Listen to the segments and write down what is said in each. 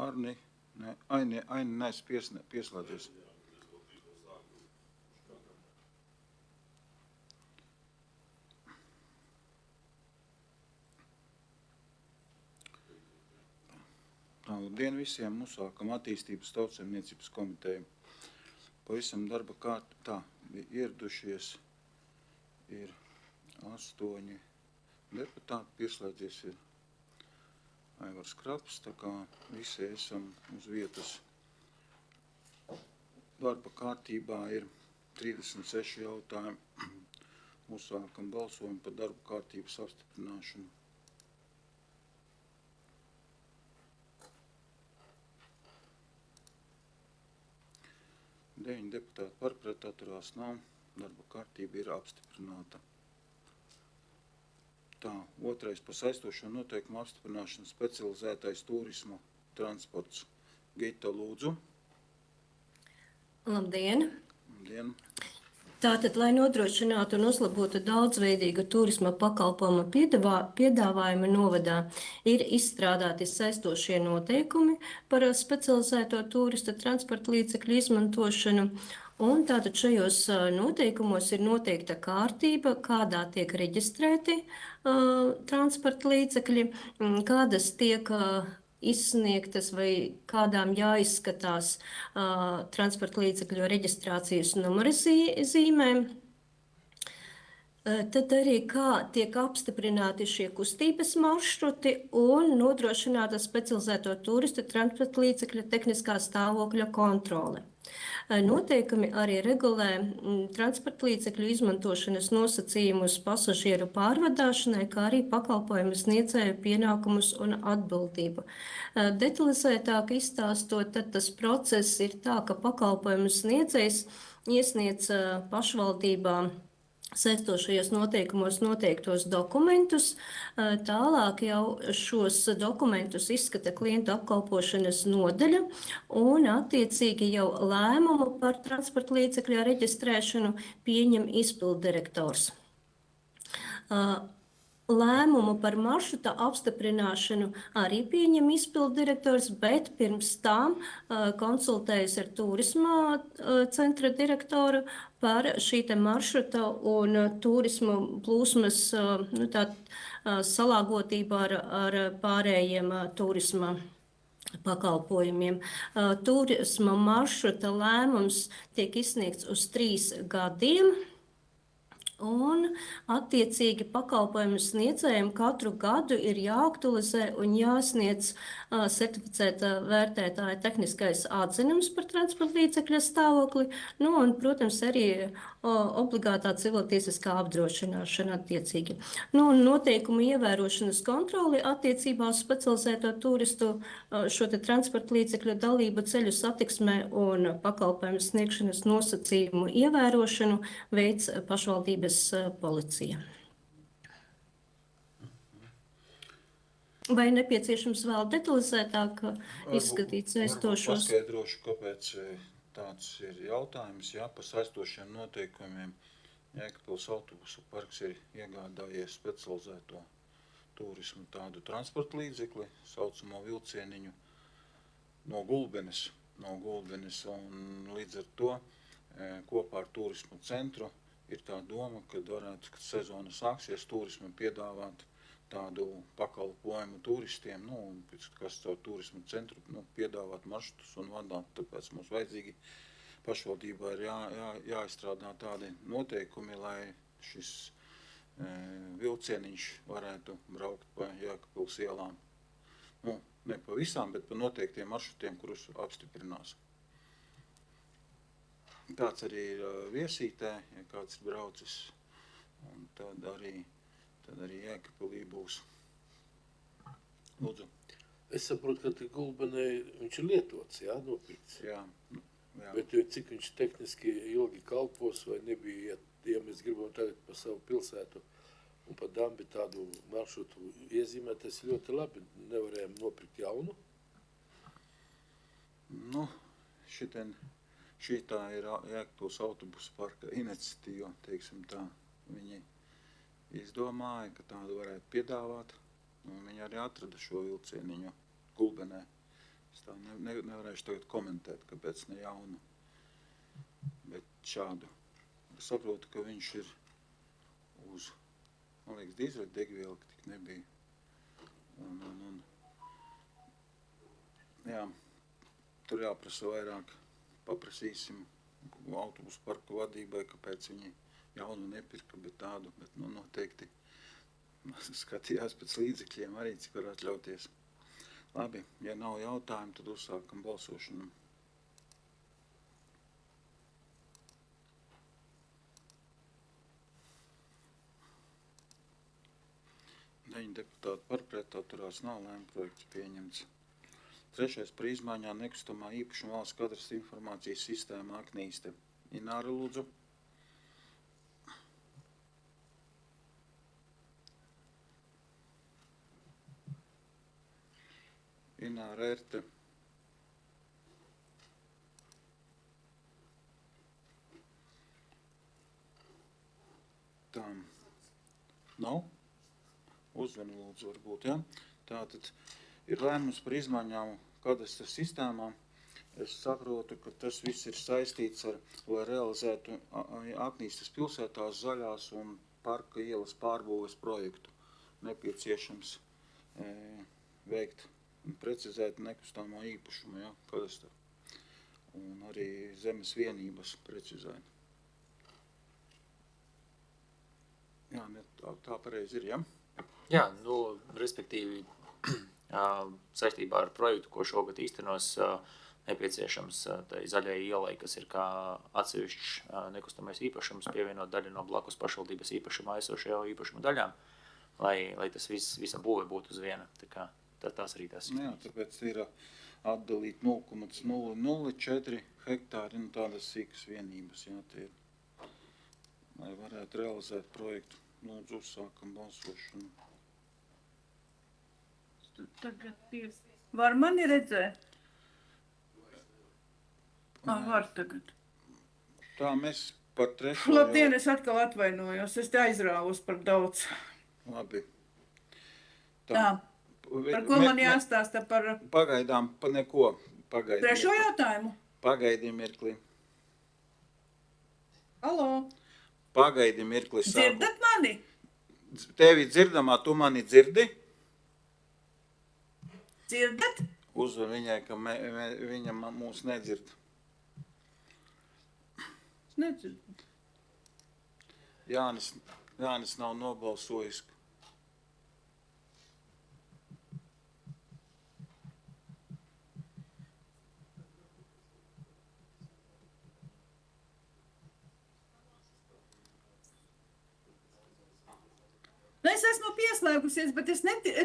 Arni, ne, Aini neesmu pieslēdzies. Labdien visiem, uzsākam attīstības tautsaimniecības komiteju. Pavisam darba tā ieradušies ir 8 deputāti, pieslēdzies ir Aivars Kraps, tā kā visi esam uz vietas. Darba kārtībā ir 36 jautājumi. Uzsākam balsojumu par darba kārtības apstiprināšanu. Deviņi deputāti par, pret atturās nav. Darba kārtība ir apstiprināta. Tā, otrais par saistošo noteikumu apstiprināšanu specializētais turisma transports. Gita, lūdzu. Labdien! Labdien! Tātad, lai nodrošinātu un uzlabotu daudzveidīgu turisma pakalpojumu piedāvājumu novadā, ir izstrādāti saistošie noteikumi par specializēto turistu transporta līdzekļu izmantošanu. Un tātad šajos noteikumos ir noteikta kārtība, kādā tiek reģistrēti transporta līdzekļi, kādas tiek izsniegtas vai kādām jāizskatās transporta līdzekļu reģistrācijas numura zīmēm. Tad arī kā tiek apstiprināti šie kustības maršruti un nodrošināta specializēto turistu transporta līdzekļu tehniskā stāvokļa kontrole. Noteikumi arī regulē transporta līdzekļu izmantošanas nosacījumus pasažieru pārvadāšanai, kā arī pakalpojumu sniedzēju pienākumus un atbildību. Detalizētāk izstāstot, tad tas process ir tā, ka pakalpojumu sniedzējs iesniedz pašvaldībā saistošajos noteikumos noteiktos dokumentus, tālāk jau šos dokumentus izskata klientu apkalpošanas nodaļa un attiecīgi jau lēmumu par transporta līdzekļu reģistrēšanu pieņem izpilddirektors. Lēmumu par maršruta apstiprināšanu arī pieņem izpilddirektors, bet pirms tam konsultējas ar turisma centra direktoru par šī te maršruta un turismu plūsmas salāgotību ar pārējiem turisma pakalpojumiem. Turisma maršruta lēmums tiek izsniegts uz 3 gadiem. Un attiecīgi pakalpojumu sniedzējiem katru gadu ir jāaktualizē un jāsniedz certificēta vērtētāja tehniskais atzinums par transporta līdzekļa stāvokli, un, protams, arī obligātā civiltiesiskā apdrošināšana attiecīgi. Un noteikumu ievērošanas kontroli attiecībā uz specializēto turistu šo te transporta līdzekļu dalību ceļu satiksmē un pakalpojumu sniegšanas nosacījumu ievērošanu veids pašvaldības policija. Vai nepieciešams vēl detalizētāk izskatīt saistošos? Paskaidrošu, kāpēc tāds ir jautājums. Jā, par saistošiem noteikumiem Jēkabpils autobusu parks ir iegādājies specializēto turismu tādu transporta līdzekli, saucamo vilcieniņu no Gulbenes, un līdz ar to kopā ar turismu centru ir tā doma, ka varētu, kad sezona sāksies, turismu piedāvāt tādu pakalpojumu turistiem, kas caur turismu centru piedāvāt maršrutus un vadāt. Tāpēc mums vajadzīgi pašvaldībā ir jāizstrādā tādi noteikumi, lai šis vilcieniņš varētu braukt pa Jēkabpils ielām. Ne pa visām, bet pa noteiktiem maršrutiem, kurus apstiprinās. Tāds arī ir Viesītē, ja kāds ir braucis, un tad arī Jēkabpilī būs. Lūdzu. Es saprotu, ka Gulbenē viņš ir lietots, nopirkts. Jā. Bet cik viņš tehniski ilgi kalpos, vai nebija, ja mēs gribam tagad pa savu pilsētu un pa Dambi tādu maršrutu iezīmēt, tas ļoti labi, nevarējām nopirkt jaunu? Šī tā ir Jēkabpils autobusu parka iniciatīva, teiksim tā. Viņi izdomāja, ka tādu varētu piedāvāt. Un viņi arī atrada šo vilcieniņu Gulbenē. Es tā nevarēšu tagad komentēt, kāpēc ne jaunu, bet šādu. Es saprotu, ka viņš ir uz, man liekas, dīzeļa degviela, ka tik nebija. Jā, tur jāprasa vairāk, paprasīsim autobusu parku vadībai, kāpēc viņi jaunu nepirka, bet tādu, bet noteikti skatījās pēc līdzekļiem arī, cik var atļauties. Labi, ja nav jautājumu, tad uzsākam balsošanu. Deviņi deputāti par, pret atturās nav, lēmuma projekts pieņemts. Trešais par izmaiņām nekustamā īpašuma valsts kadastra informācijas sistēma Aknīste. Ināra, lūdzu. Ināra Erte. Tā. Nav? Uzvani lūdzu varbūt, ja? Tātad ir lēmums par izmaiņām kadastra sistēmā. Es saprotu, ka tas viss ir saistīts ar, lai realizētu Aknīstes pilsētās zaļās un parka ielas pārbūves projektu. Nepieciešams veikt un precizēt nekustamā īpašuma, ja, kadastra. Un arī zemes vienības precizēt. Jā, tā pareizi ir, ja? Jā, respektīvi saistībā ar projektu, ko šogad īstenos, nepieciešams tai zaļai ielai, kas ir kā atsevišķs nekustamais īpašums, pievienot daļu no blakus pašvaldības īpašuma aizsošajā īpašuma daļām, lai tas visa būve būtu uz viena. Tās arī tas. Jā, tāpēc ir atdalīt 0,004 hektāri, tādas sīkas vienības, jā, tie ir, lai varētu realizēt projektu. Lūdzu, uzsākam balsošanu. Tagad var mani redzēt? Var tagad. Tā, mēs par trešo Labdien, es atkal atvainojos, es te aizrāvos par daudz. Labi. Tā, par ko man jāstāsta par Pagaidām, pa neko. Pagaidi trešo jautājumu? Pagaidi mirkli. Alo, Pagaidi mirkli. dzirdat mani? Tevi dzirdamā, tu mani dzirdi? Dzirdat? Uzvar viņai, ka viņa mūs nedzird. Es nedzirdu. Jānis nav nobalsojis. Es esmu pieslēgusies, bet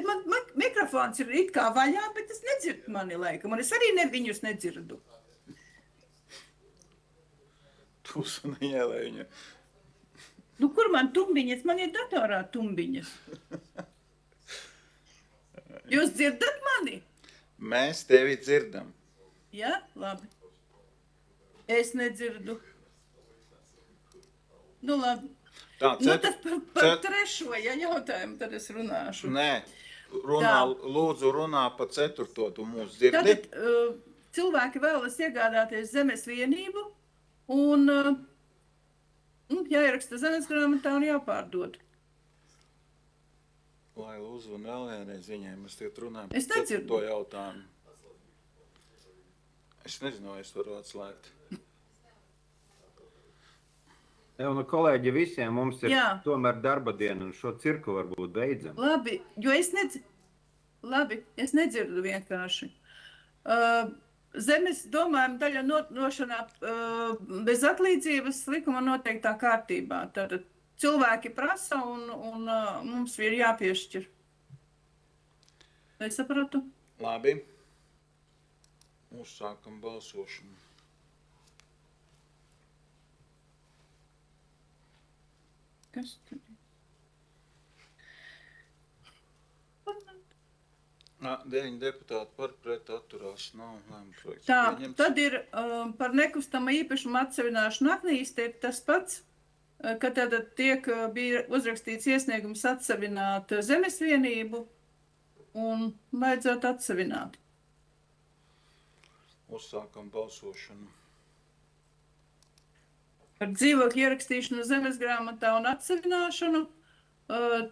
man mikrofons ir it kā vaļā, bet es nedzirdu mani laikam, un es arī viņus nedzirdu. Tūsuniņai, lai viņa... Nu, kur man tumbiņas? Man ir datorā tumbiņas. Jūs dzirdat mani? Mēs tevi dzirdam. Jā, labi. Es nedzirdu. Nu, labi. Tā, Nu, tad par trešo, ja jautājumu, tad es runāšu. Nē, lūdzu runā pa ceturto, tu mūs dzirdi? Tātad cilvēki vēlas iegādāties zemes vienību un jāieraksta zemes grāmatā un jāpārdod. Lai uzvanu vēl vienreiz viņai, mēs tagad runājam Es par nedzirdu. ceturto jautājumu. Es nezinu, vai es varu atslēgt. Jā, nu, kolēģi, visiem mums ir Jā. tomēr darba diena, un šo cirku varbūt beidzam. Labi, jo es nedzirdu vienkārši. Zemes domājuma daļa nodošanā bez atlīdzības likuma noteiktā kārtībā. Tātad cilvēki prasa un mums ir jāpiešķir. Vai sapratu? Labi. Uzsākam balsošanu. Kas tad? 9 deputāti par, pret atturās nav, lēmuma projekts Tā, pieņemts. tad ir par nekustamā īpašuma atsevināšanu Aknīste ir tas pats, ka tad bija uzrakstīts iesniegums atsevināt zemes vienību un vajadzētu atsevināt. Uzsākam balsošanu. Par dzīvokļu ierakstīšanu zemes grāmatā un atsevināšanu.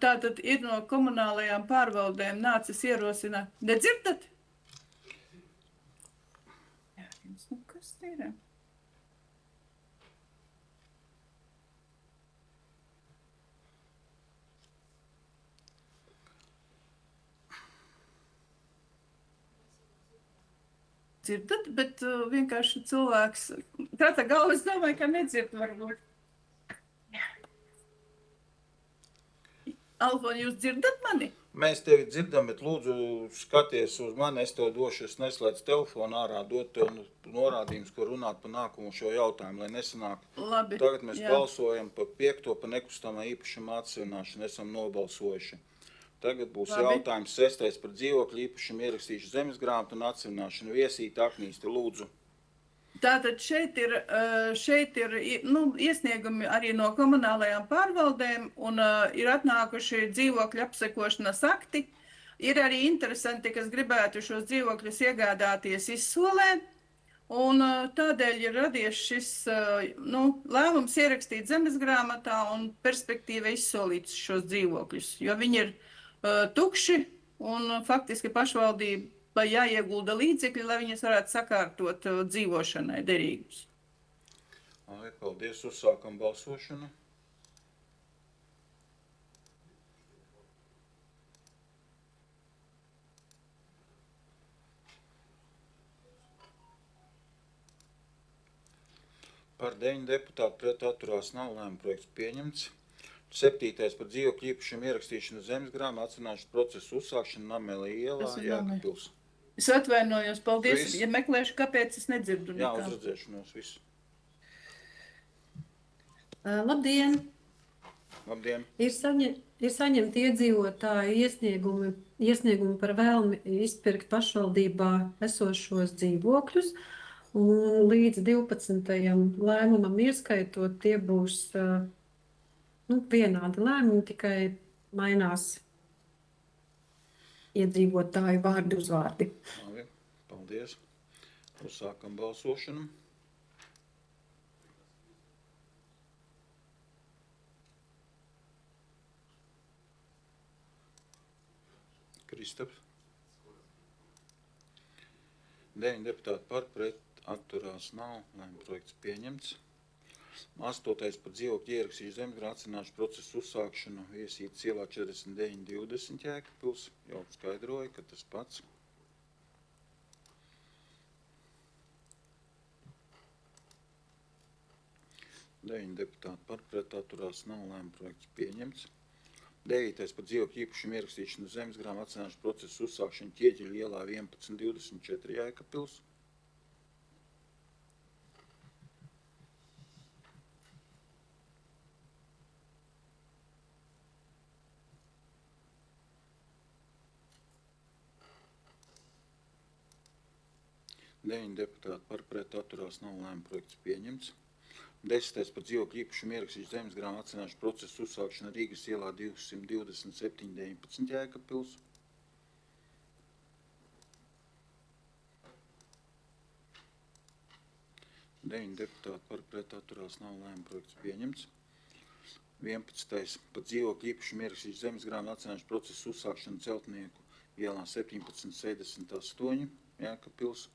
Tātad ir no komunālajām pārvaldēm nācis ierosināt. Nedzirdat? Jā, nu kas ir? Dzirdat, bet vienkārši cilvēks, tā galva, es domāju, ka nedzird varbūt. Alfon, jūs dzirdat mani? Mēs tevi dzirdam, bet lūdzu skaties uz mani, es tev došu, es neslēdzu telefonu ārā, dot tev norādījums, ko runāt par nākamo šo jautājumu, lai nesanāk. Labi. Tagad mēs jā. balsojam par 5. par nekustamā īpašuma atsevināšanu, esam nobalsojuši. Tagad būs Labi. jautājums 6. par dzīvokļu īpašumu ierakstīšu zemes grāmatu un atsevināšanu. Viesīte Aknīste, lūdzu. Tātad šeit ir iesniegumi arī no komunālajām pārvaldēm un ir atnākuši dzīvokļu apsekošanas akti. Ir arī interesanti, kas gribētu šos dzīvokļus iegādāties izsolē. Un tādēļ ir radies šis lēmums ierakstīt zemes grāmatā un perspektīva izsolīt šos dzīvokļus, jo viņi ir tukši un faktiski pašvaldība jāiegulda līdzekļi, lai viņas varētu sakārtot dzīvošanai derīgus. Paldies, uzsākam balsošanu. Par 9 deputātu pret atturās nav, lēmuma projekts pieņemts. 7. par dzīvokļu īpašumu ierakstīšanu zemes grāmatā, atsevināšanas procesu uzsākšanu Namelī ielā, Jēkabpils. Es atvainojos, paldies, Viss. ja meklēšu, kāpēc es nedzirdu. Jā, nekā. uzredzēšanos, viss. Labdien! Labdien! Ir saņemti iedzīvotāju iesniegumi par vēlmi izpirkt pašvaldībā esošos dzīvokļus, un līdz 12. lēmumam ieskaitot, tie būs vienādi lēmumi, tikai mainās iedzīvotāju vārdi uzvārdi. Labi, paldies. Uzsākam balsošanu. Kristaps. 9 deputāti par, pret atturās nav, lēmuma projekts pieņemts. 8. par dzīvokļu ierakstīšu zemes grāmatā atsevināšanas procesu uzsākšanu Viesītes ielā 4920 Jēkabpils. Jau skaidroja, ka tas pats. Deviņi deputāti par, pret atturās nav, lēmuma projekts pieņemts. 9. par dzīvokļu īpašumu ierakstīšanu zemes grāmatā atsevināšanas procesu uzsākšanu Ķieģeļu ielā 1124 Jēkabpils. Deviņi deputāti par, pret atturās nav, lēmuma projekts pieņemts. 10. par dzīvokļu īpašumu ierakstīšu zemes grāmatā atsevināšanas procesu uzsākšanu Rīgas ielā 227 19 Jēkabpils. Deviņi deputāti par, pret atturās nav, lēmuma projekts pieņemts. 11. par dzīvokļu īpašumu ierakstīšu zemes grāmatā atsevināšanas procesu uzsākšanu Celtnieku ielā 1768 Jēkabpils.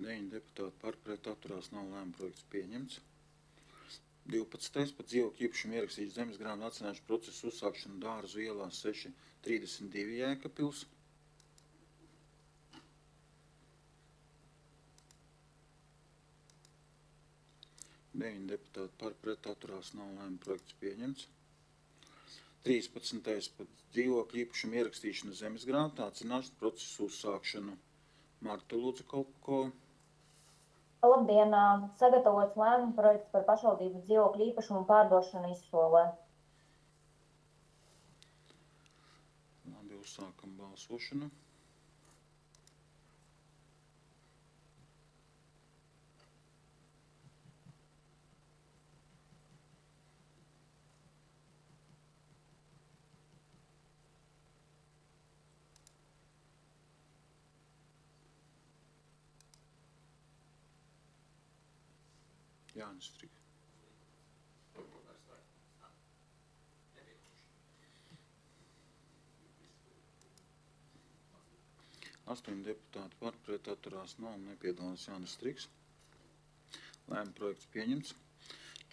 Deviņi deputāti par, pret atturās nav, lēmuma projekts pieņemts. 12. par dzīvokļu īpašumu ierakstīšu zemes grāmatā atsevināšanas procesu uzsākšanu Dārzu ielā 632 Jēkabpils. Deviņi deputāti par, pret atturās nav, lēmuma projekts pieņemts. 13. par dzīvokļu īpašumu ierakstīšanu zemes grāmatā atsevināšanas procesu uzsākšanu Marta Lūdzu Kolpko. Labdien! Sagatavots lēmuma projekts par pašvaldības dzīvokļu īpašumu pārdošanu izsolē. Labi, uzsākam balsošanu. Jānis Strīgs. 8 deputāti par, pret atturās nav, nepiedalās Jānis Strīgs. Lēmuma projekts pieņemts.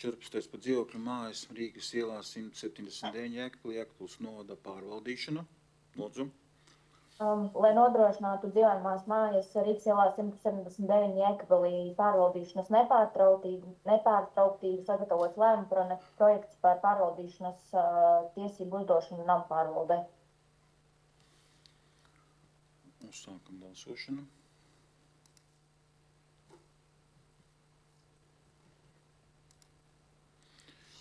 14. par dzīvokļu mājas Rīgas ielā 179 Jēkabpils novada pārvaldīšanu. Lūdzu. Lai nodrošinātu dzīvojamās mājas Rīgas ielā 179 Jēkabpilī pārvaldīšanas nepārtrauktību sagatavots lēmuma projekts par pārvaldīšanas tiesību uzdošanu nama pārvaldē. Uzsākam balsošanu.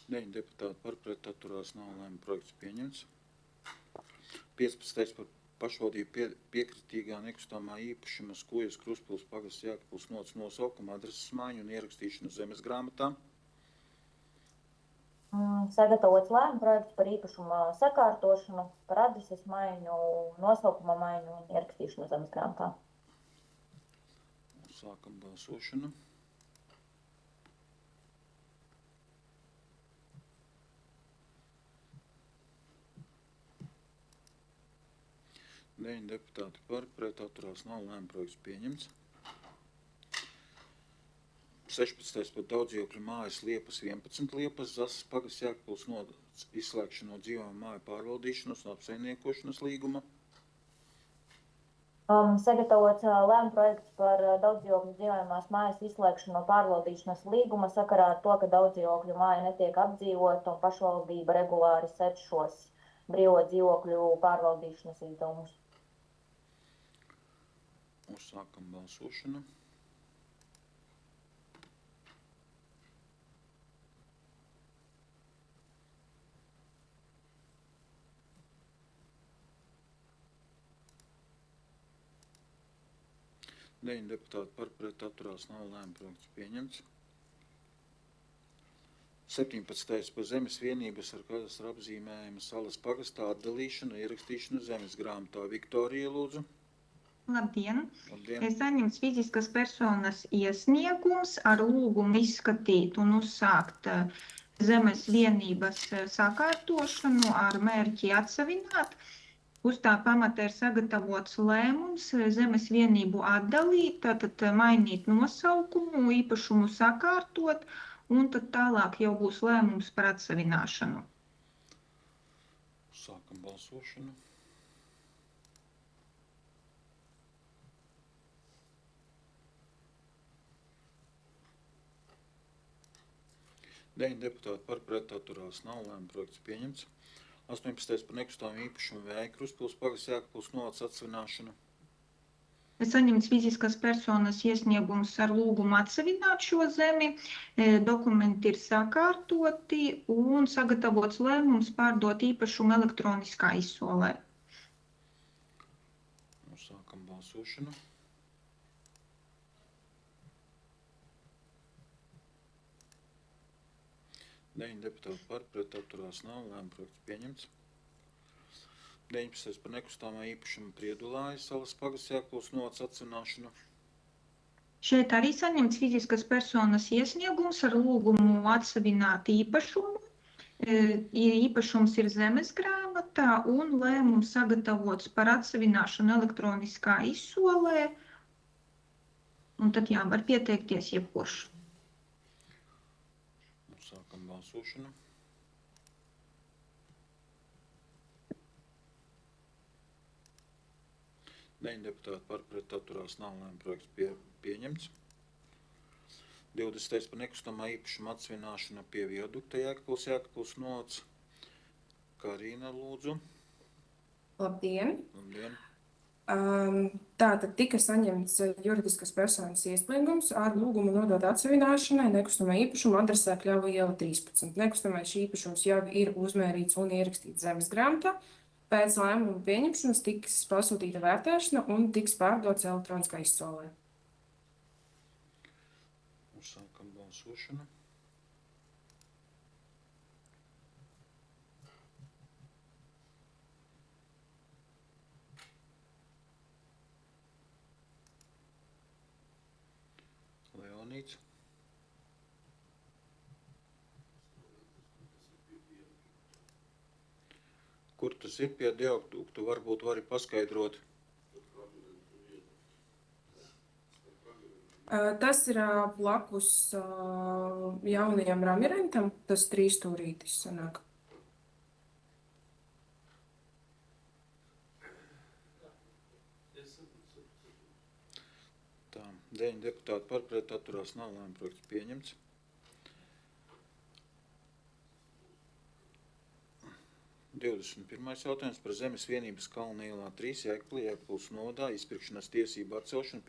Deviņi deputāti par, pret atturās nav, lēmuma projekts pieņemts. 15. par pašvaldību piekritīgā nekustamā īpašuma Skujas Kruspils pagasts Jēkabpils novads nosaukumu, adreses maiņu un ierakstīšanu zemes grāmatā. Sagatavots lēmuma projekts par īpašuma sakārtošanu, par adreses maiņu, nosaukuma maiņu un ierakstīšanu zemes grāmatā. Sākam balsošanu. Deviņi deputāti par, pret atturās nav, lēmuma projekts pieņemts. 16. par daudzdzīvokļu mājas Liepas 11 Liepas, Zasas pagasts Jēkabpils novads izslēgšanu no dzīvojamo māju pārvaldīšanas un apsaimniekošanas līguma. Sagatavots lēmuma projekts par daudzdzīvokļu dzīvojamās mājas izslēgšanu no pārvaldīšanas līguma sakarā ar to, ka daudzdzīvokļu māja netiek apdzīvota un pašvaldība regulāri sedz šos brīvo dzīvokļu pārvaldīšanas izdevumus. Uzsākam balsošanu. Deviņi deputāti par, pret atturās nav, lēmuma projekts pieņemts. 17. par zemes vienības ar kadastra apzīmējumu Salas pagastā atdalīšanu, ierakstīšanu zemes grāmatā. Viktorija, lūdzu. Labdien! Labdien. Ir saņemts fiziskas personas iesniegums ar lūgumu izskatīt un uzsākt zemes vienības sakārtošanu ar mērķi atsavināt. Uz tā pamata ir sagatavots lēmums zemes vienību atdalīt, tātad mainīt nosaukumu, īpašumu sakārtot, un tad tālāk jau būs lēmums par atsavināšanu. Sākam balsošanu. Deviņi deputāti par, pret atturās nav, lēmuma projekts pieņemts. 18. par nekustāmu īpašumu Vēja Kruspils pagasts Jēkabpils novads atsavināšanu. Ir saņemts fiziskas personas iesniegums ar lūgumu atsavināt šo zemi, dokumenti ir sakārtoti un sagatavots lēmums pārdot īpašumu elektroniskā izsolē. Sākam balsošanu. Deviņi deputāti par, pret atturās nav, lēmuma projekts pieņemts. 19. par nekustāmā īpašuma Priedulājas Salas pagasts Jēkabpils novads atsavināšanu. Šeit arī saņemts fiziskas personas iesniegums ar lūgumu atsavināt īpašumu. Īpašums ir zemes grāmatā un lēmums sagatavots par atsavināšanu elektroniskā izsolē. Un tad var pieteikties jebkurš. Sākam balsošanu. Deviņi deputāti par, pret atturās nav, lēmuma projekts pieņemts. 20. par nekustamā īpašuma atsavināšanu pie viadukta Jēkabpils novads. Karina, lūdzu. Labdien! Labdien! Tātad tika saņemts juridiskas personas iesniegums ar lūgumu nodot atsavināšanai nekustamā īpašuma adresē Kļavu iela 13. Nekustamais īpašums jau ir uzmērīts un ierakstīts zemes grāmatā. Pēc lēmuma pieņemšanas tiks pasūtīta vērtēšana un tiks pārdots elektroniskā izsolē. Sākam balsošanu. Leonīts. Kur tas ir pie diakduktu? Varbūt vari paskaidrot. Tas ir blakus jaunajam ramirentam, tas 3 stūrītis sanāk. Tā, 9 deputāti par, pret atturās nav, lēmuma projekts pieņemts. Pirmais jautājums par Zemes vienības Kalna ielā 3 Jēkabpils novadā izpirkšanas tiesību atcelšanu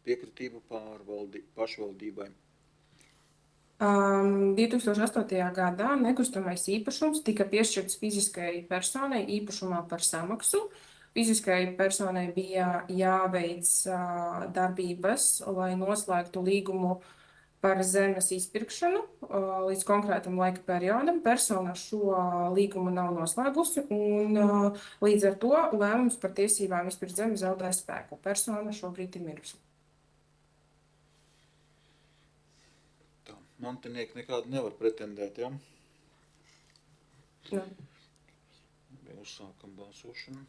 piekritību pašvaldībai. 2008. gadā nekustamais īpašums tika piešķirts fiziskai personai īpašumā par samaksu. Fiziskai personai bija jāveic darbības, lai noslēgtu līgumu par zemes izpirkšanu līdz konkrētam laika periodam. Persona šo līgumu nav noslēgusi, un līdz ar to lēmums par tiesībām izpirkt zemi zaudē spēku. Persona šobrīd ir mirusi. Tā, mantinieki nekādi nevar pretendēt, ja? Jā. Uzsākam balsošanu.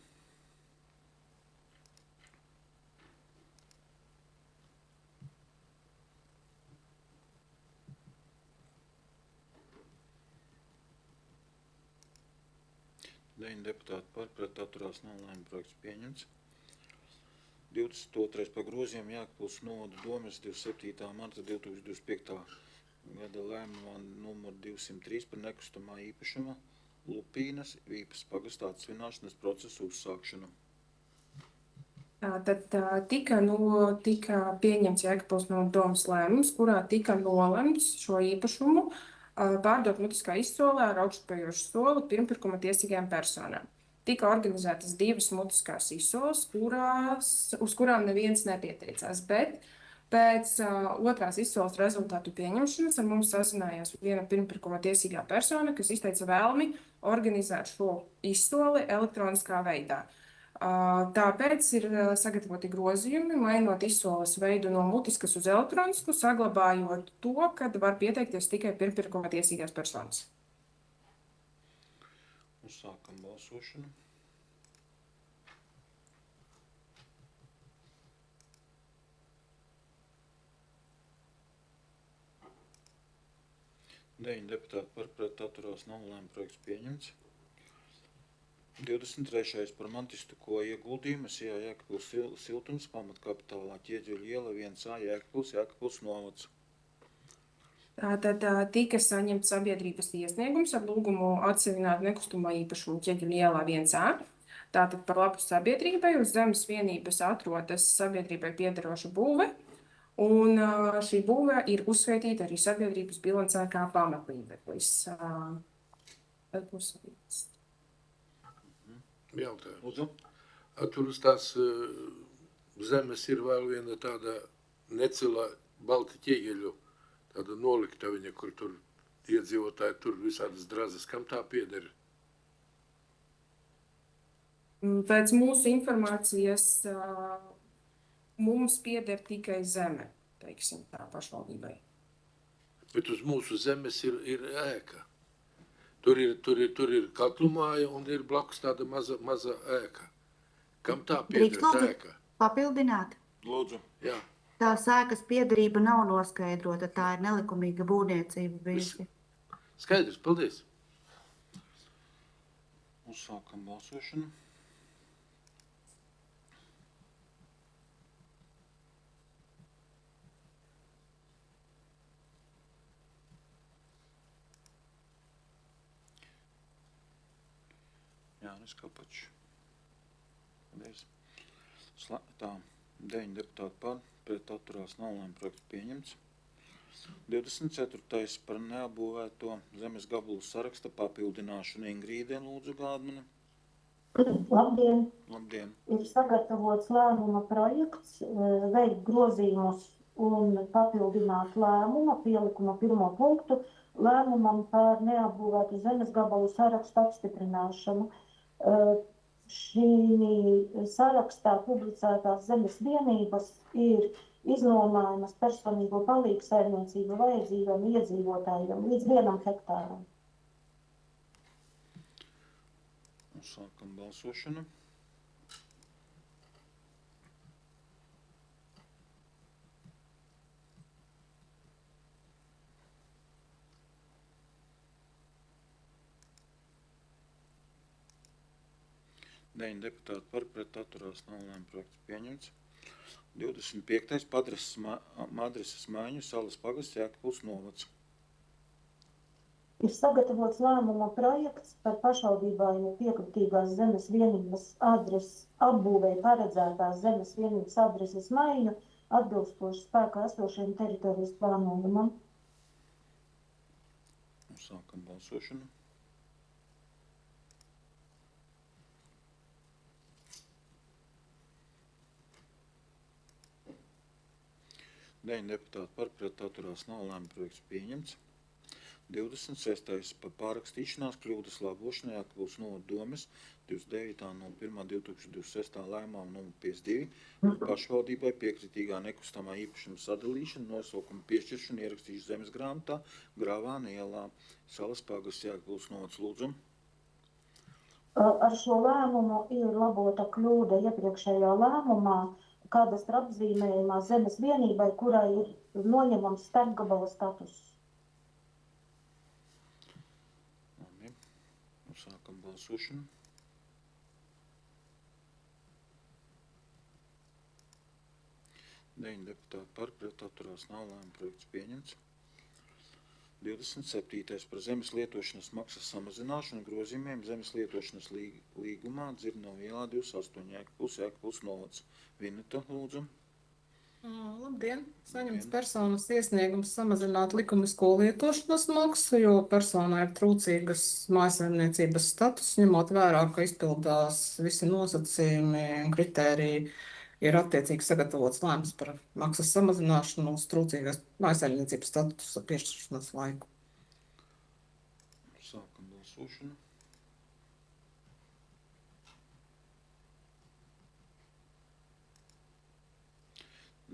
Deviņi deputāti par, pret atturās nav, lēmuma projekts pieņemts. 22. par grozījumu Jēkabpils novada domes 27. marta 2025. gada lēmumā numur 203 par nekustamā īpašuma Lupīnas Vīpas pagastā atsvināšanas procesu uzsākšanu. Tad tika pieņemts Jēkabpils novada domes lēmums, kurā tika nolemts šo īpašumu pārdot mutiskā izsolē ar augšupejošu soli pirmpirkuma tiesīgajām personām. Tika organizētas 2 mutiskās izsoles, uz kurām neviens nepieteicās, bet pēc otrās izsoles rezultātu pieņemšanas ar mums sazinājās viena pirmpirkuma tiesīgā persona, kas izteica vēlmi organizēt šo izsoli elektroniskā veidā. Tāpēc ir sagatavoti grozījumi, mainot izsoles veidu no mutiskas uz elektronisku, saglabājot to, kad var pieteikties tikai pirmpirkuma tiesīgās personas. Uzsākam balsošanu. Deviņi deputāti par, pret atturās nav, lēmuma projekts pieņemts. 23. par mantistisko ieguldījumu Jēkabpils siltums pamatkapitālā Ķieģeļu iela 1A Jēkabpils novads. Tātad tika saņemts sabiedrības iesniegums ar lūgumu atsevināt nekustamā īpašumu Ķieģeļu ielā 1A. Tātad par labu sabiedrībai uz zemes vienības atrodas sabiedrībai piederoša būve, un šī būve ir uzskaitīta arī sabiedrības bilancē kā pamatlīdzeklis. Jautājums. Lūdzu. Tur uz tās zemes ir vēl viena tāda necila balta ķieģeļu, tāda noliktaviņa, kur tur iedzīvotāji tur visādas drazas. Kam tā pieder? Pēc mūsu informācijas mums pieder tikai zeme, teiksim tā, pašvaldībai. Bet uz mūsu zemes ir ēka. Tur ir katlumāja un ir blakus tāda maza ēka. Kam tā pieder tā ēka? Papildināt. Lūdzu. Jā. Tā ēkas piederība nav noskaidrota, tā ir nelikumīga būvniecība bijusi. Skaidrs, paldies. Uzsākam balsošanu. Jānis Kapačs. Paldies. Tā, 9 deputāti par, pret atturās nav, lēmuma projekts pieņemts. 24. par neapbūvēto zemes gabalu saraksta papildināšanu Ingrīdē, lūdzu, Gādmane. Labdien! Labdien! Ir sagatavots lēmuma projekts, veikt grozījumus un papildināt lēmuma pielikuma 1. punktu lēmumam par neapbūvētu zemes gabalu sarakstu apstiprināšanu. Šī sarakstā publicētās zemes vienības ir iznomājamas personīgo palīgsaimniecību vajadzīgiem iedzīvotājiem līdz 1 hektāram. Sākam balsošanu. Deviņi deputāti par, pret atturās, nav lēmuma projekts pieņemts. 25. adreses maiņu Salas pagasts Jēkabpils novads. Ir sagatavots lēmuma projekts par pašvaldībai piekritīgās zemes vienības adreses apbūvēja paredzētās zemes vienības adreses maiņu atbilstoši spēkā esošajam teritorijas plānojumam. Sākam balsošanu. Deviņi deputāti par, pret atturās, nav lēmuma projekts pieņemts. 26. par pārrakstīšanās kļūdas labošanai Jēkabpils novada domes 29.01.2026. lēmumā nr. 52 par pašvaldībai piekritīgā nekustamā īpašuma sadalīšanu, nosaukuma piešķiršanu ierakstīšu zemes grāmatā Grāvāna ielā Salas pagasts Jēkabpils novads. Lūdzu. Ar šo lēmumu ir labota kļūda iepriekšējā lēmumā, kādastra apzīmējumā zemes vienībai, kurai ir noņemams starpgabala status. Labi. Sākam balsošanu. Deviņi deputāti par, pret atturās, nav lēmuma projekts pieņemts. 27. par zemes lietošanas maksas samazināšanu grozījumiem zemes lietošanas līgumā Dzirnavu ielā 28 Jēkabpils novads. Vineta, lūdzu. Labdien! Saņemts personas iesniegums samazināt likumisko lietošanas maksu, jo personai ir trūcīgas mājsaimniecības status, ņemot vērā, ka izpildās visi nosacījumi un kritēriji, ir attiecīgi sagatavots lēmums par maksas samazināšanu uz trūcīgas mājsaimniecības statusa piešķiršanas laiku. Sākam balsošanu.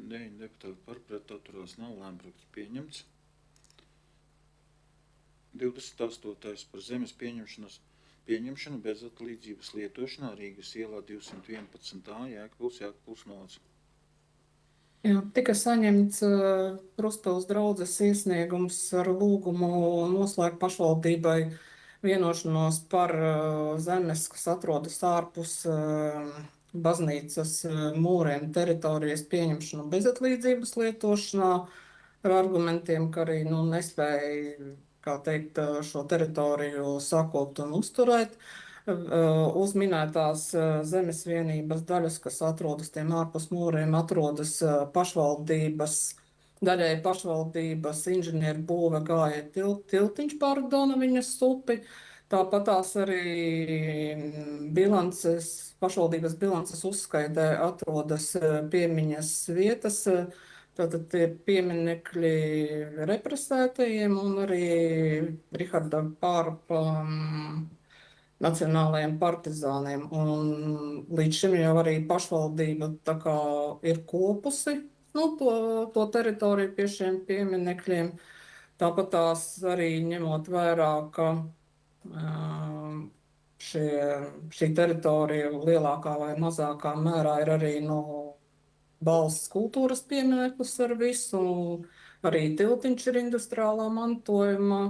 Deviņi deputāti par, pret atturās, nav lēmuma projekts pieņemts. 28. par zemes pieņemšanu bezatlīdzības lietošanā Rīgas ielā 211a Jēkabpils novads. Jā, tika saņemts Kruspils draudzes iesniegums ar lūgumu noslēgt pašvaldībai vienošanos par zemes, kas atrodas ārpus baznīcas mūriem teritorijas pieņemšanu bezatlīdzības lietošanā ar argumentiem, ka arī nespēja, kā teikt, šo teritoriju sakopt un uzturēt. Uz minētās zemes vienības daļas, kas atrodas tiem ārpus mūriem, atrodas daļai pašvaldības inženieru būve gāja tiltiņš pār Donaviņas upi. Tāpat tās arī pašvaldības bilances uzskaitē atrodas piemiņas vietas, tātad ir pieminekļi represētajiem un arī Riharda Pārpa nacionālajiem partizāniem. Un līdz šim jau arī pašvaldība tā kā ir kopusi to teritoriju pie šiem pieminekļiem. Tāpat tās arī ņemot vērā, ka šī teritorija lielākā vai mazākā mērā ir arī valsts kultūras piemineklis ar visu, arī tiltiņš ir industriālā mantojuma,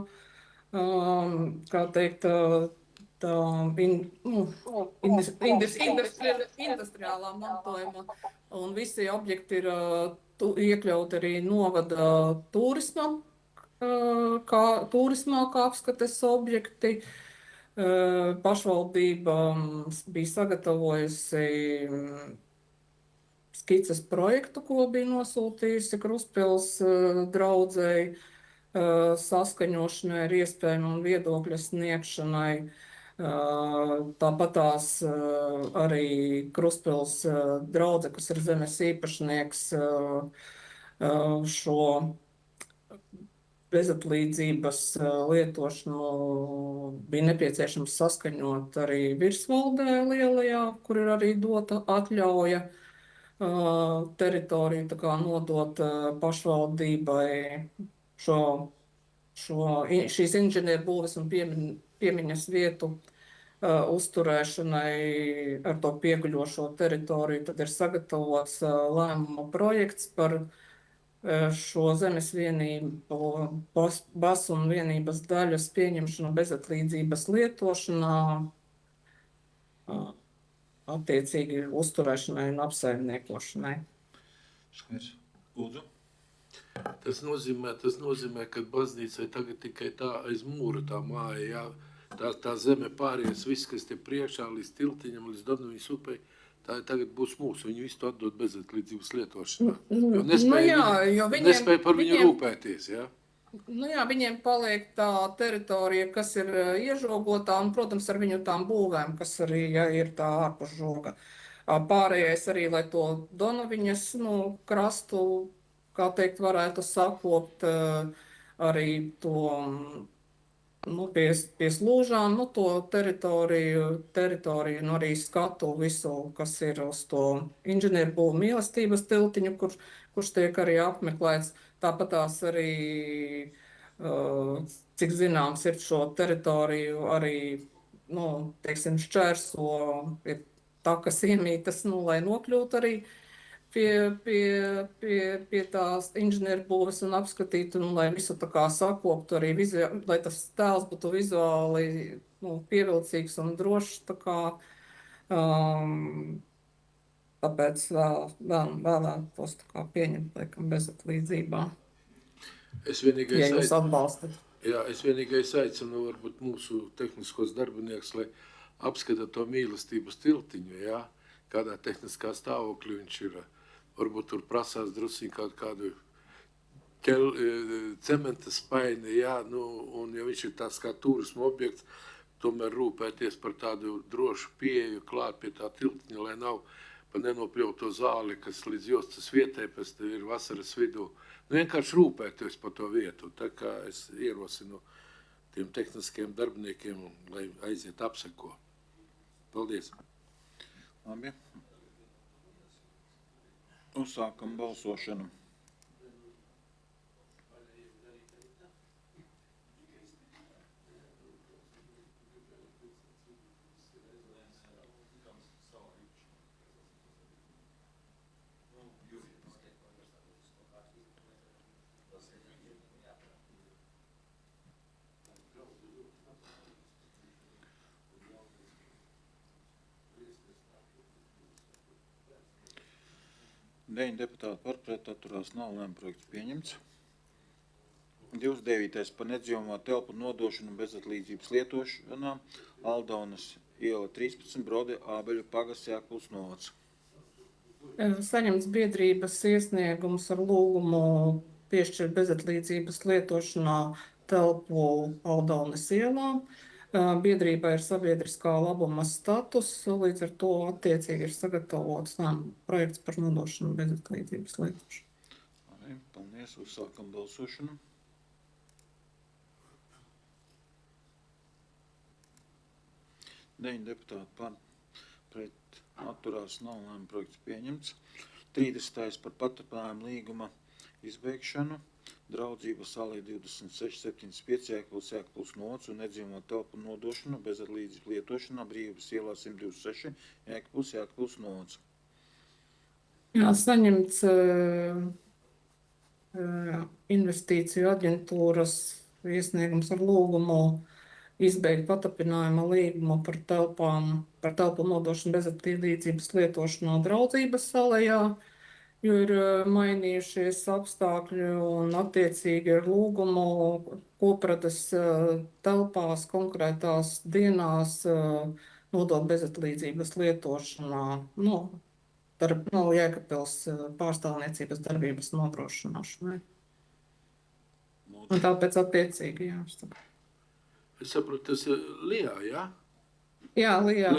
kā teikt, industriālā mantojuma, un visi objekti ir iekļauti arī novada turismā kā apskates objekti. Pašvaldība bija sagatavojusi skices projektu, ko bija nosūtījusi Kruspils draudzei saskaņošanai ar iespējām un viedokļa sniegšanai. Tāpat tās arī Kruspils draudze, kas ir zemes īpašnieks, šo bezatlīdzības lietošanu bija nepieciešams saskaņot arī virsvaldē lielajā, kur ir arī dota atļauja teritoriju tā kā nodot pašvaldībai šīs inženieru būves un piemiņas vietu uzturēšanai ar to pieguļošo teritoriju, tad ir sagatavots lēmuma projekts par šo zemes vienību, bas un vienības daļas pieņemšanu bezatlīdzības lietošanā, attiecīgi uzturēšanai un apsaimniekošanai. Skaidrs. Lūdzu. Tas nozīmē, ka baznīcai tagad tikai tā aiz mūra tā māja, jā. Tā zeme pārējais, viss, kas te priekšā līdz tiltiņam, līdz Donavijas upei, tā tagad būs mūsu. Viņi visu to atdod bezatlīdzības lietošanā. Jo nespēja par viņu rūpēties, jā. Nu jā, viņiem paliek tā teritorija, kas ir iežogotā, un, protams, ar viņu tām būvēm, kas arī ir tā ārpus žoga. Pārējais arī, lai to Donaviņas krastu, kā teikt, varētu sakopt arī to pie slūžām, to teritoriju, arī skatu visu, kas ir uz to inženieru būvu mīlestības tiltiņu, kurš tiek arī apmeklēts. Tāpat tās arī, cik zināms, ir šo teritoriju arī, teiksim, šķērso takas iemītas, lai nokļūtu arī pie tās inženieru būves un apskatītu, lai visu tā kā sakoptu arī, lai tas tēls būtu vizuāli pievilcīgs un drošs, tā kā, tāpēc vēlētos tā kā pieņemt, laikam, bezatlīdzībā. Ja jūs atbalstat. Jā, es vienīgais aicinu varbūt mūsu tehniskos darbinieks, lai apskata to mīlestības tiltiņu, jā, kādā tehniskā stāvoklī viņš ir. Varbūt tur prasās drusī kādu cementa spaini, jā, un ja viņš ir tāds kā turismu objekts, tomēr rūpēties par tādu drošu pieeju klāt pie tā tiltiņa, lai nav pa nenopļauto zāli, kas līdz jostas vietai, pēc tam ir vasaras vidū. Vienkārši rūpēties par to vietu, tā kā es ierosinu tiem tehniskiem darbiniekiem, lai aiziet apseko. Paldies. Labi. Uzsākam balsošanu. Deviņi deputāti par, pret, atturās nav, lēmuma projekts pieņemts. 29. par nedzīvojamo telpu nodošanu bezatlīdzības lietošanā Aldaunas iela 13, Brode, Ābeļu pagasts, Jēkabpils novads. Saņemts biedrības iesniegums ar lūgumu piešķirt bezatlīdzības lietošanā telpu Aldaunas ielā. Biedrībā ir sabiedriskā labuma status, līdz ar to attiecīgi ir sagatavots projekts par nodošanu bezatlīdzības lietošanu. Paldies, uzsākam balsošanu. Deviņi deputāti par, pret, atturās nav, lēmuma projekts pieņemts. 30. par paturpinājumu līguma izbeigšanu. Draudzība salī 2675, Jēkabpils novads un nedzīvojamo telpu nodošanu bezatlīdzības lietošanā Brīvības ielā 126, Jēkabpils novads. Jā, saņemts investīciju aģentūras iesniegums ar lūgumu izbeigt paturpinājuma līgumu par telpu nodošanu bezatlīdzības lietošanā Draudzības salējā, jo ir mainījušies apstākļi un attiecīgi ar lūgumu koprates telpās konkrētās dienās nodot bezatlīdzības lietošanā, Jēkabpils pārstāvniecības darbības nodrošināšanai. Un tāpēc attiecīgi, jā. Es saprotu, tas ir Lijā, jā? Jā, Lijā.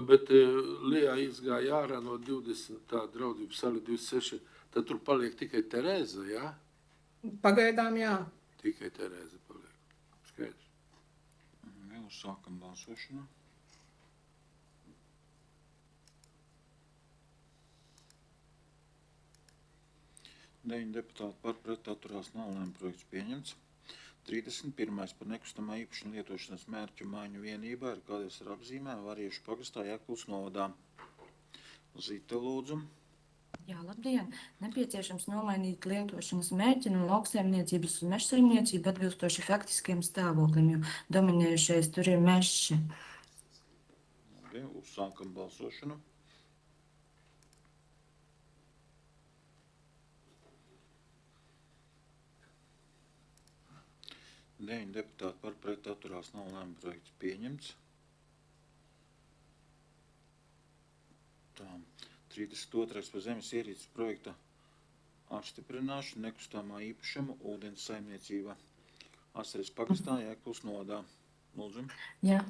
Bet Lijā izgāja ārā no 20, tā Draudzības sali 26, tad tur paliek tikai Terēza, jā? Pagaidām, jā. Tikai Terēza paliek. Skaidrs. Uzsākam balsošanu. Deviņi deputāti par, pret, atturās nav, lēmuma projekts pieņemts. 31. par nekustamā īpašuma lietošanas mērķu maiņu vienībā ir kādreiz ar apzīmēm Variešu pagastā Jēkabpils novadā. Zita, lūdzu. Jā, labdien! Nepieciešams nomainīt lietošanas mērķi no lauksaimniecības uz mežsaimniecību atbilstoši faktiskiem stāvoklim, jo dominējušais tur ir mežs. Labi, uzsākam balsošanu. Deviņi deputāti par, pret, atturās, nav lēmuma projekts pieņemts. Tā. 32. par zemes ierīces projekta apstiprināšanu nekustamā īpašuma ūdens saimniecība Asares pagastā Jēkabpils novadā. Lūdzu. Jā,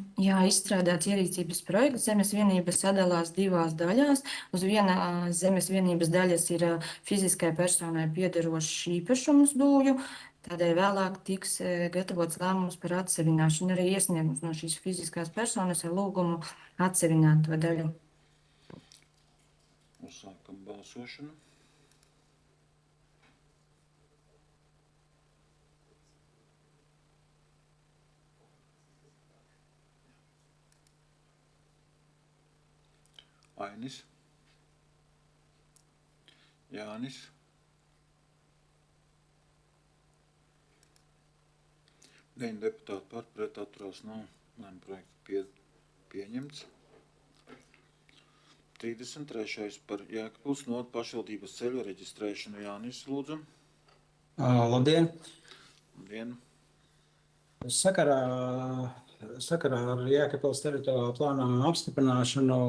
izstrādāts ierīcības projekts. Zemes vienība sadalās divās daļās. Uz vienas zemes vienības daļas ir fiziskai personai piederošs īpašums dūļu. Tādēļ vēlāk tiks gatavots lēmums par atsevināšanu. Arī iesniegums no šīs fiziskās personas ar lūgumu atsevināt to daļu. Uzsākam balsošanu. Ainis. Jānis. Deviņi deputāti par, pret, atturās, nav lēmuma projekts pieņemts. 33. par Jēkabpils novada pašvaldības ceļu reģistrēšanu. Jānis, lūdzu. Labdien! Labdien! Sakarā ar Jēkabpils teritoriālā plāna apstiprināšanu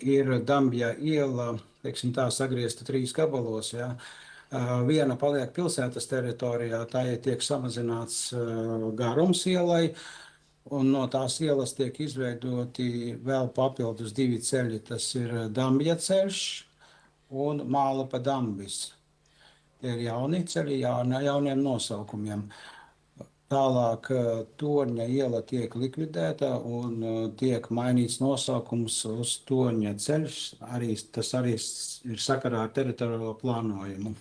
ir Dambja iela, teiksim tā, sagriezta 3 gabalos. Ja. Viena paliek pilsētas teritorijā, tā tiek samazināts garums ielai, un no tās ielas tiek izveidoti vēl papildus 2 ceļi. Tas ir Dambja ceļš un Māla pa Dambis. Tie ir jauni ceļi, jauniem nosaukumiem. Tālāk Torņa iela tiek likvidēta un tiek mainīts nosaukums uz Torņa ceļš. Tas arī ir sakarā ar teritoriālo plānojumu,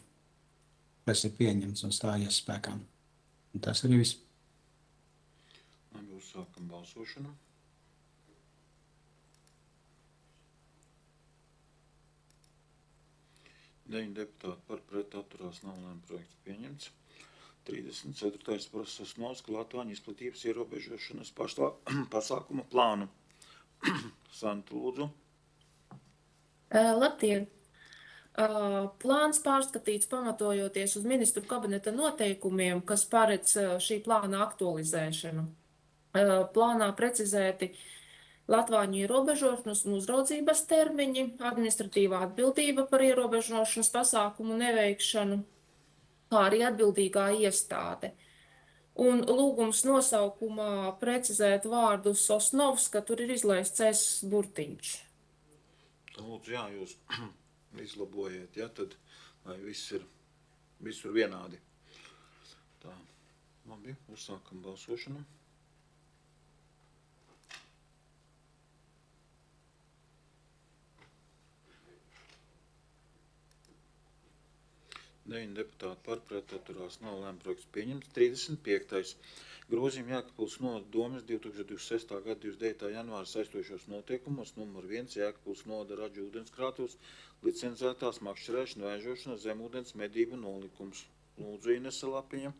kas ir pieņemts un stājies spēkā. Un tas arī viss. Labi, uzsākam balsošanu. Deviņi deputāti par, pret, atturās, nav lēmuma projekts pieņemts. 34. par Sosnovska Latvāņu izplatības ierobežošanas pasākuma plānu. Santa, lūdzu. Labdien! Plāns pārskatīts pamatojoties uz ministru kabineta noteikumiem, kas paredz šī plāna aktualizēšanu. Plānā precizēti Latvāņu ierobežošanas un uzraudzības termiņi, administratīvā atbildība par ierobežošanas pasākumu neveikšanu, kā arī atbildīgā iestāde. Un lūgums nosaukumā precizēt vārdu Sosnovska, tur ir izlaists S burtiņš. Lūdzu, jā, jūs izlabojiet, ja, tad lai viss ir visur vienādi. Tā, labi, uzsākam balsošanu. Deviņi deputāti par, pret, atturās, nav lēmuma projekts pieņemts. 35. grozījumi Jēkabpils novada domes 2026. gada 29. janvāra saistošos noteikumos numur 1 Jēkabpils novada ražu ūdenskrātuves licencētās makšķerēšana, vēžošana, zemūdens medību nolikums. Lūdzu, Inese Lapiņa.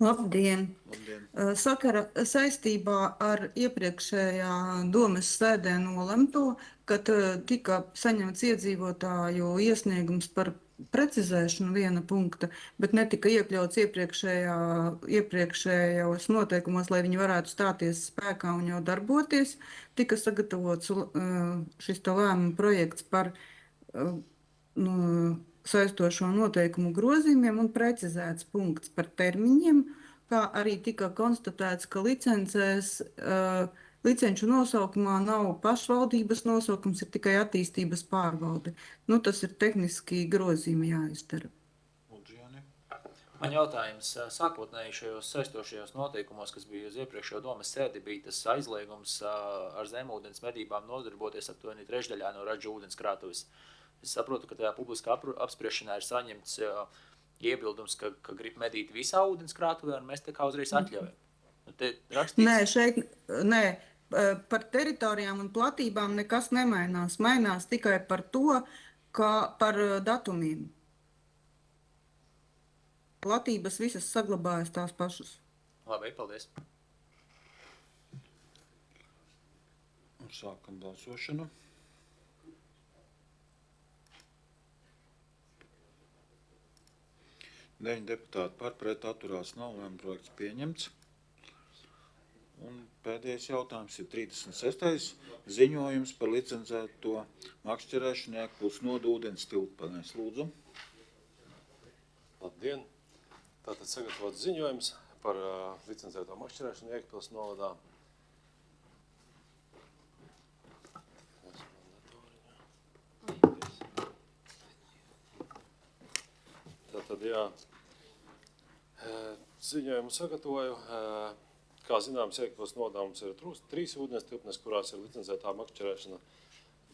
Labdien! Labdien! Saistībā ar iepriekšējā domes sēdē nolemto, kad tika saņemts iedzīvotāju iesniegums par precizēšanu viena punkta, bet netika iekļauts iepriekšējos noteikumos, lai viņi varētu stāties spēkā un jau darboties, tika sagatavots šis lēmuma projekts par saistošo noteikumu grozījumiem un precizēts punkts par termiņiem, kā arī tika konstatēts, ka licenču nosaukumā nav pašvaldības nosaukums, ir tikai attīstības pārvalde. Tas ir tehniski grozījumi jāizdara. Man jautājums, sākotnēji šajos saistošajos noteikumos, kas bija uz iepriekšējo domes sēdi, bija tas aizliegums ar zemūdens medībām nodarboties aptuveni trešdaļā no ražu ūdenskrātuves. Es saprotu, ka tajā publiskā apspriešanā ir saņemts iebildums, ka grib medīt visā ūdenskrātuvē, un mēs tā kā uzreiz atļaujam. Nu, te Nē, rakstīts, šeit nē, par teritorijām un platībām nekas nemainās. Mainās tikai par to, par datumiem. Platības visas saglabājas tās pašas. labi, paldies. Un sākam balsošanu. Deviņi deputāti par, pret atturās nav, lēmuma projekts pieņemts. Un pēdējais jautājums ir 36. ziņojums par licencēto makšķerēšanu Jēkabpils nodu ūdens tiltpanēs. Lūdzu. Labdien! Tātad sagatavot ziņojums par licencēto makšķerēšanu Jēkabpils novadā. Tātad, jā, ziņojumu sagatavoju. Kā zināms, Jēkabpils novadā mums ir 3 ūdens tilpnes, kurās ir licencētā makšķerēšana.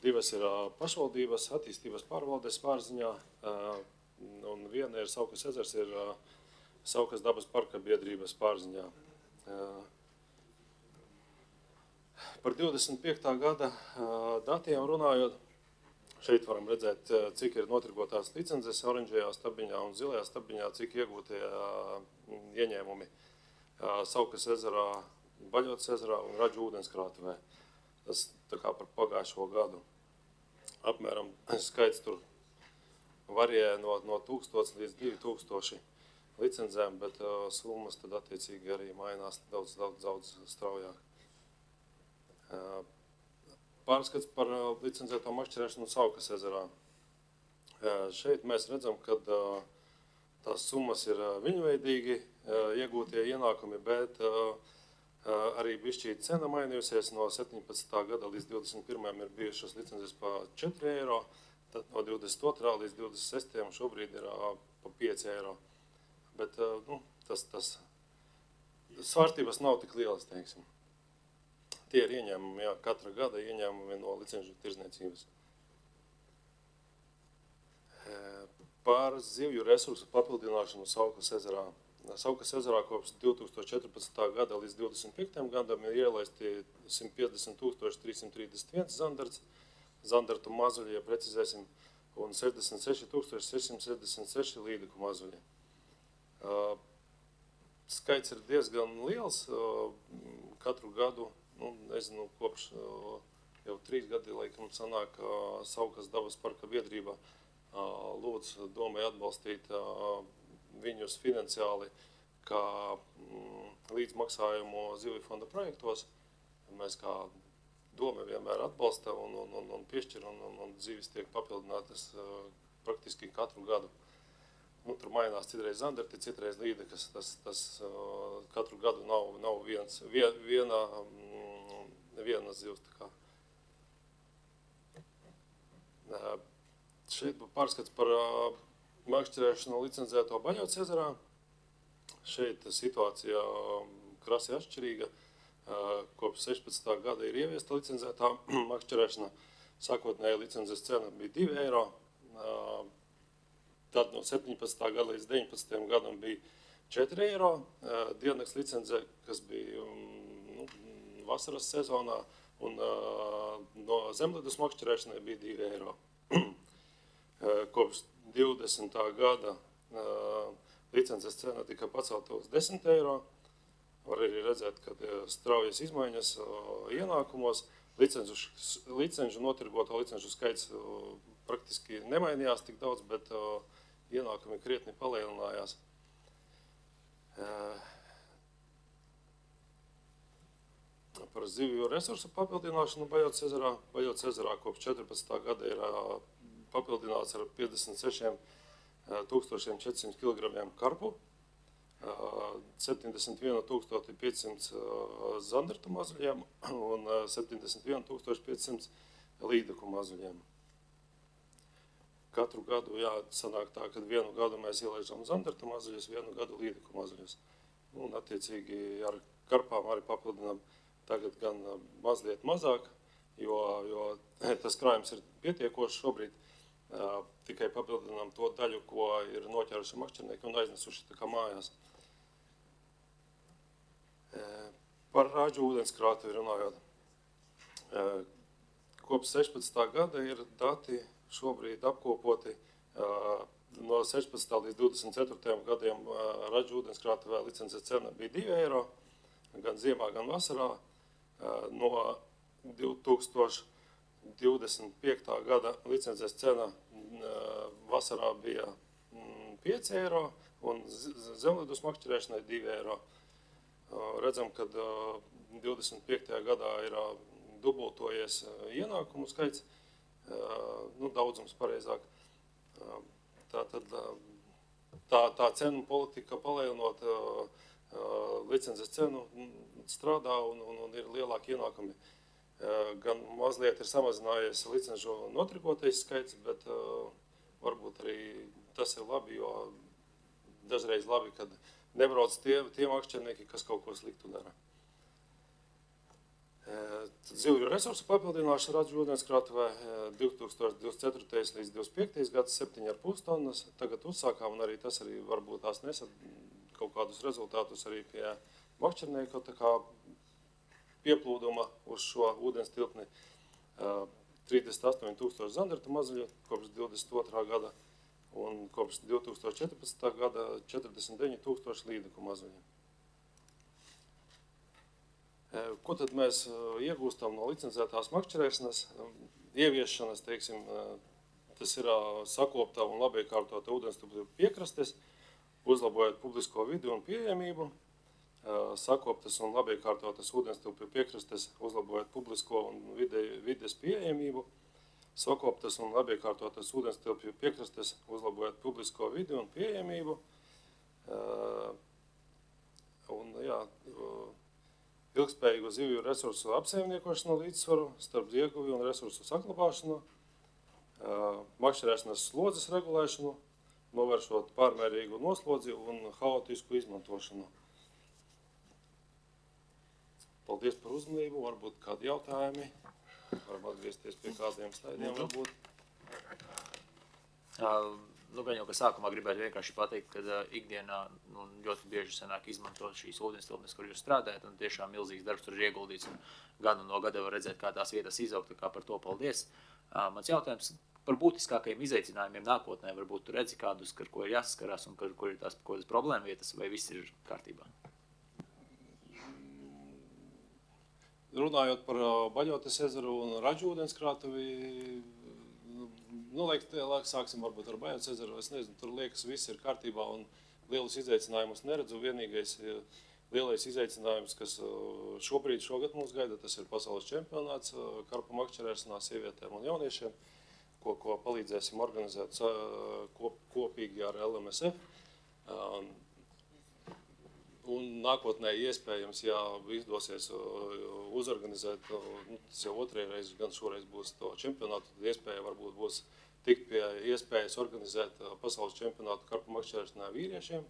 2 ir pašvaldības attīstības pārvaldes pārziņā, un viena ir Saukas ezers, ir Saukas dabas parka biedrības pārziņā. Par 25. gada datiem runājot, šeit varam redzēt, cik ir notirgotās licences oranžajā stabiņā un zilajā stabiņā, cik iegūtie ieņēmumi Saukas ezerā, Baļotas ezerā un Raģu ūdenskrātuvē. Tas tā kā par pagājušo gadu. Apmēram skaits tur varēja no 1000 līdz 2000 licencēm, bet summas tad attiecīgi arī mainās daudz straujāk. Pārskats par licencēto makšķerēšanu Saukas ezerā. Šeit mēs redzam, ka tās summas ir viņveidīgi iegūtie ienākumi, bet arī bišķīt cena mainījusies. No 17. gada līdz 21. ir bijušas licences pa 4 eiro, tad no 22. līdz 26. šobrīd ir pa 5 eiro. Bet tas svārstības nav tik lielas, teiksim. Tie ir ieņēmumi, jā, katra gada ieņēmumi no licenču tirdzniecības. Par zivju resursu papildināšanu Saukas ezerā. Saukas ezerā kopš 2014. gada līdz 2025. gadam ir ielaisti 150 331 zandarts, zandartu mazuļi, ja precizēsim, un 66 666 līdeku mazuļi. Skaits ir diezgan liels katru gadu. Nezinu, kopš jau 3 gadi, laikam, sanāk Saukas dabas parka biedrība lūdz domai atbalstīt viņus finansiāli kā līdzmaksājumu zivju fonda projektos. Mēs kā doma vienmēr atbalsta un piešķir, un zivis tiek papildinātas praktiski katru gadu. Tur mainās citreiz zandarti, citreiz līdekas. Tas katru gadu nav viena zivs. Šeit pārskats par makšķerēšanu licencēto Baļotas ezerā. Šeit situācija krasi atšķirīga. Kopš 16. gada ir ieviesta licencētā makšķerēšana. Sākotnēji licences cena bija 2 eiro. Tad no 17. gada līdz 19. gadam bija 4 eiro. Diennakts licence, kas bija vasaras sezonā, un no zemledus makšķerēšanai bija 2 eiro. Kopš 20. gada licences cena tika pacelta uz 10 eiro. Var arī redzēt, ka straujas izmaiņas ienākumos. Licenču notirgoto licenču skaits praktiski nemainījās tik daudz, bet ienākumi krietni palielinājās. Par zivju resursu papildināšanu Baļotas ezerā. Baļotas ezerā kopš 14. gada ir papildināts ar 56 400 kg karpu, 71 500 zandartu mazuļiem un 71 500 līdeku mazuļiem. Katru gadu, jā, sanāk tā, kad vienu gadu mēs ielaižam zandartu mazuļus, vienu gadu līdeku mazuļus. Un attiecīgi ar karpām arī papildinām tagad gan mazliet mazāk, jo tas krājums ir pietiekošs šobrīd. tikai papildinām to daļu, ko ir noķēruši makšķernieki un aiznesuši tā kā mājās. Par Raģu ūdenskrātuvi runājot. Kopš 16. gada ir dati šobrīd apkopoti no 16. līdz 24. gadiem Raģu ūdenskrātuvē licences cena bija 2 eiro, gan ziemā, gan vasarā. No 2025. gada licences cena vasarā bija 5 eiro un zemledus makšķerēšanai 2 eiro. Redzam, ka 25. gadā ir dubultojies ienākumu skaits, daudzums pareizāk. Tā cenu politika palielinot licences cenu strādā un ir lielāki ienākumi. Gan mazliet ir samazinājies licenču notrikotais skaits, bet varbūt arī tas ir labi, jo dažreiz labi, kad nebrauc tie makšķernieki, kas kaut ko sliktu dara. Zivju resursu papildināšana Raģu ūdenskrātuvē 2024. līdz 2025. gads 7,5 tonnas. Tagad uzsākām, un arī tas arī varbūt tās nesat kaut kādus rezultātus arī pie makšķernieku tā kā pieplūduma uz šo ūdens tilpni. 38,000 zandartu mazuļu kopš 22. gada un kopš 2014. gada 49,000 līdeku mazuļu. Ko tad mēs iegūstam no licencētās makšķerēšanas? Ieviešanas, teiksim, tas ir sakoptā un labi iekārtota ūdenstupju piekrastes, uzlabojot publisko vidi un pieejamību, sakoptas un labi iekārtotas ūdenstupju piekrastes, uzlabojot publisko un vides pieejamību, sakoptas un labi iekārtotas ūdenstupju piekrastes, uzlabojot publisko vidi un pieejamību. Ilgspējīgu zivju resursu apsaimniekošanu līdzsvaru starp ieguvi un resursu saglabāšanu, makšķerēšanas slodzes regulēšanu, novēršot pārmērīgu noslodzi un haotisku izmantošanu. Paldies par uzmanību, varbūt kādi jautājumi, varam atgriezties pie kādiem slaidiem varbūt. Gan jau, ka sākumā gribētu vienkārši pateikt, ka ikdienā ļoti bieži sanāk izmantot šīs ūdenstilpnes, kur jūs strādājat, un tiešām milzīgs darbs tur ir ieguldīts, un gadu no gada var redzēt, kā tās vietas izaugt, kā par to paldies. Mans jautājums par būtiskākajiem izaicinājumiem nākotnē, varbūt tu redzi kādus, ar ko ir jāsaskarās, un kur ir tās problēma vietas, vai viss ir kārtībā? Runājot par Baļotes ezeru un Raģu ūdenskrātuvi, liekas, sāksim varbūt ar Baļotes ezeru. Es nezinu, tur liekas, viss ir kārtībā un lielus izaicinājumus neredzu. Vienīgais lielais izaicinājums, kas šogad mūs gaida, tas ir pasaules čempionāts karpu makšķerēšanā sievietēm un jauniešiem, ko palīdzēsim organizēt kopīgi ar LMSF. Un nākotnē iespējams, ja izdosies uzorganizēt, tas jau otrajā reizi, gan šoreiz būs to čempionātu, tad iespēja varbūt būs tikt pie iespējas organizēt pasaules čempionātu karpu makšķerēšanā vīriešiem,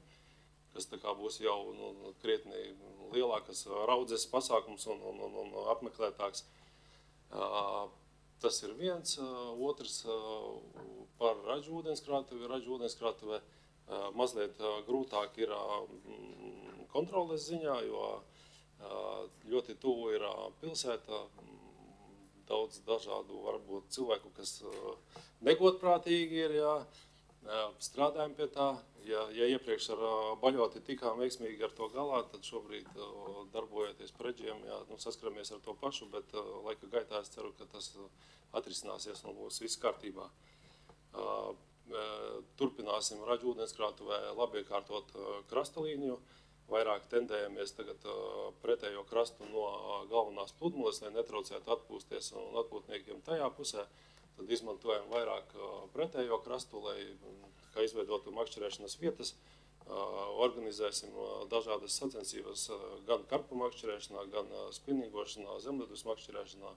kas tā kā būs jau krietni lielākas raudzes pasākums un apmeklētāks. Tas ir viens. Otrs par Raģu ūdenskrātuvi. Raģu ūdenskrātuvē mazliet grūtāk ir kontroles ziņā, jo ļoti tuvu ir pilsēta, daudz dažādu varbūt cilvēku, kas negodprātīgi ir, strādājam pie tā. Ja iepriekš ar Baļoti tikām veiksmīgi ar to galā, tad šobrīd darbojoties preģiem, saskaramies ar to pašu, bet laika gaitā es ceru, ka tas atrisināsies un būs viss kārtībā. Turpināsim Raģu ūdenskrātuvē labi iekārtot krasta līniju. Vairāk tendējamies tagad pretējo krastu no galvenās pludmales, lai netraucētu atpūsties un atpūtniekiem tajā pusē. Tad izmantojam vairāk pretējo krastu, lai izveidotu makšķerēšanas vietas. Organizēsim dažādas sacensības gan karpu makšķerēšanā, gan spinningošanā, zemledus makšķerēšanā.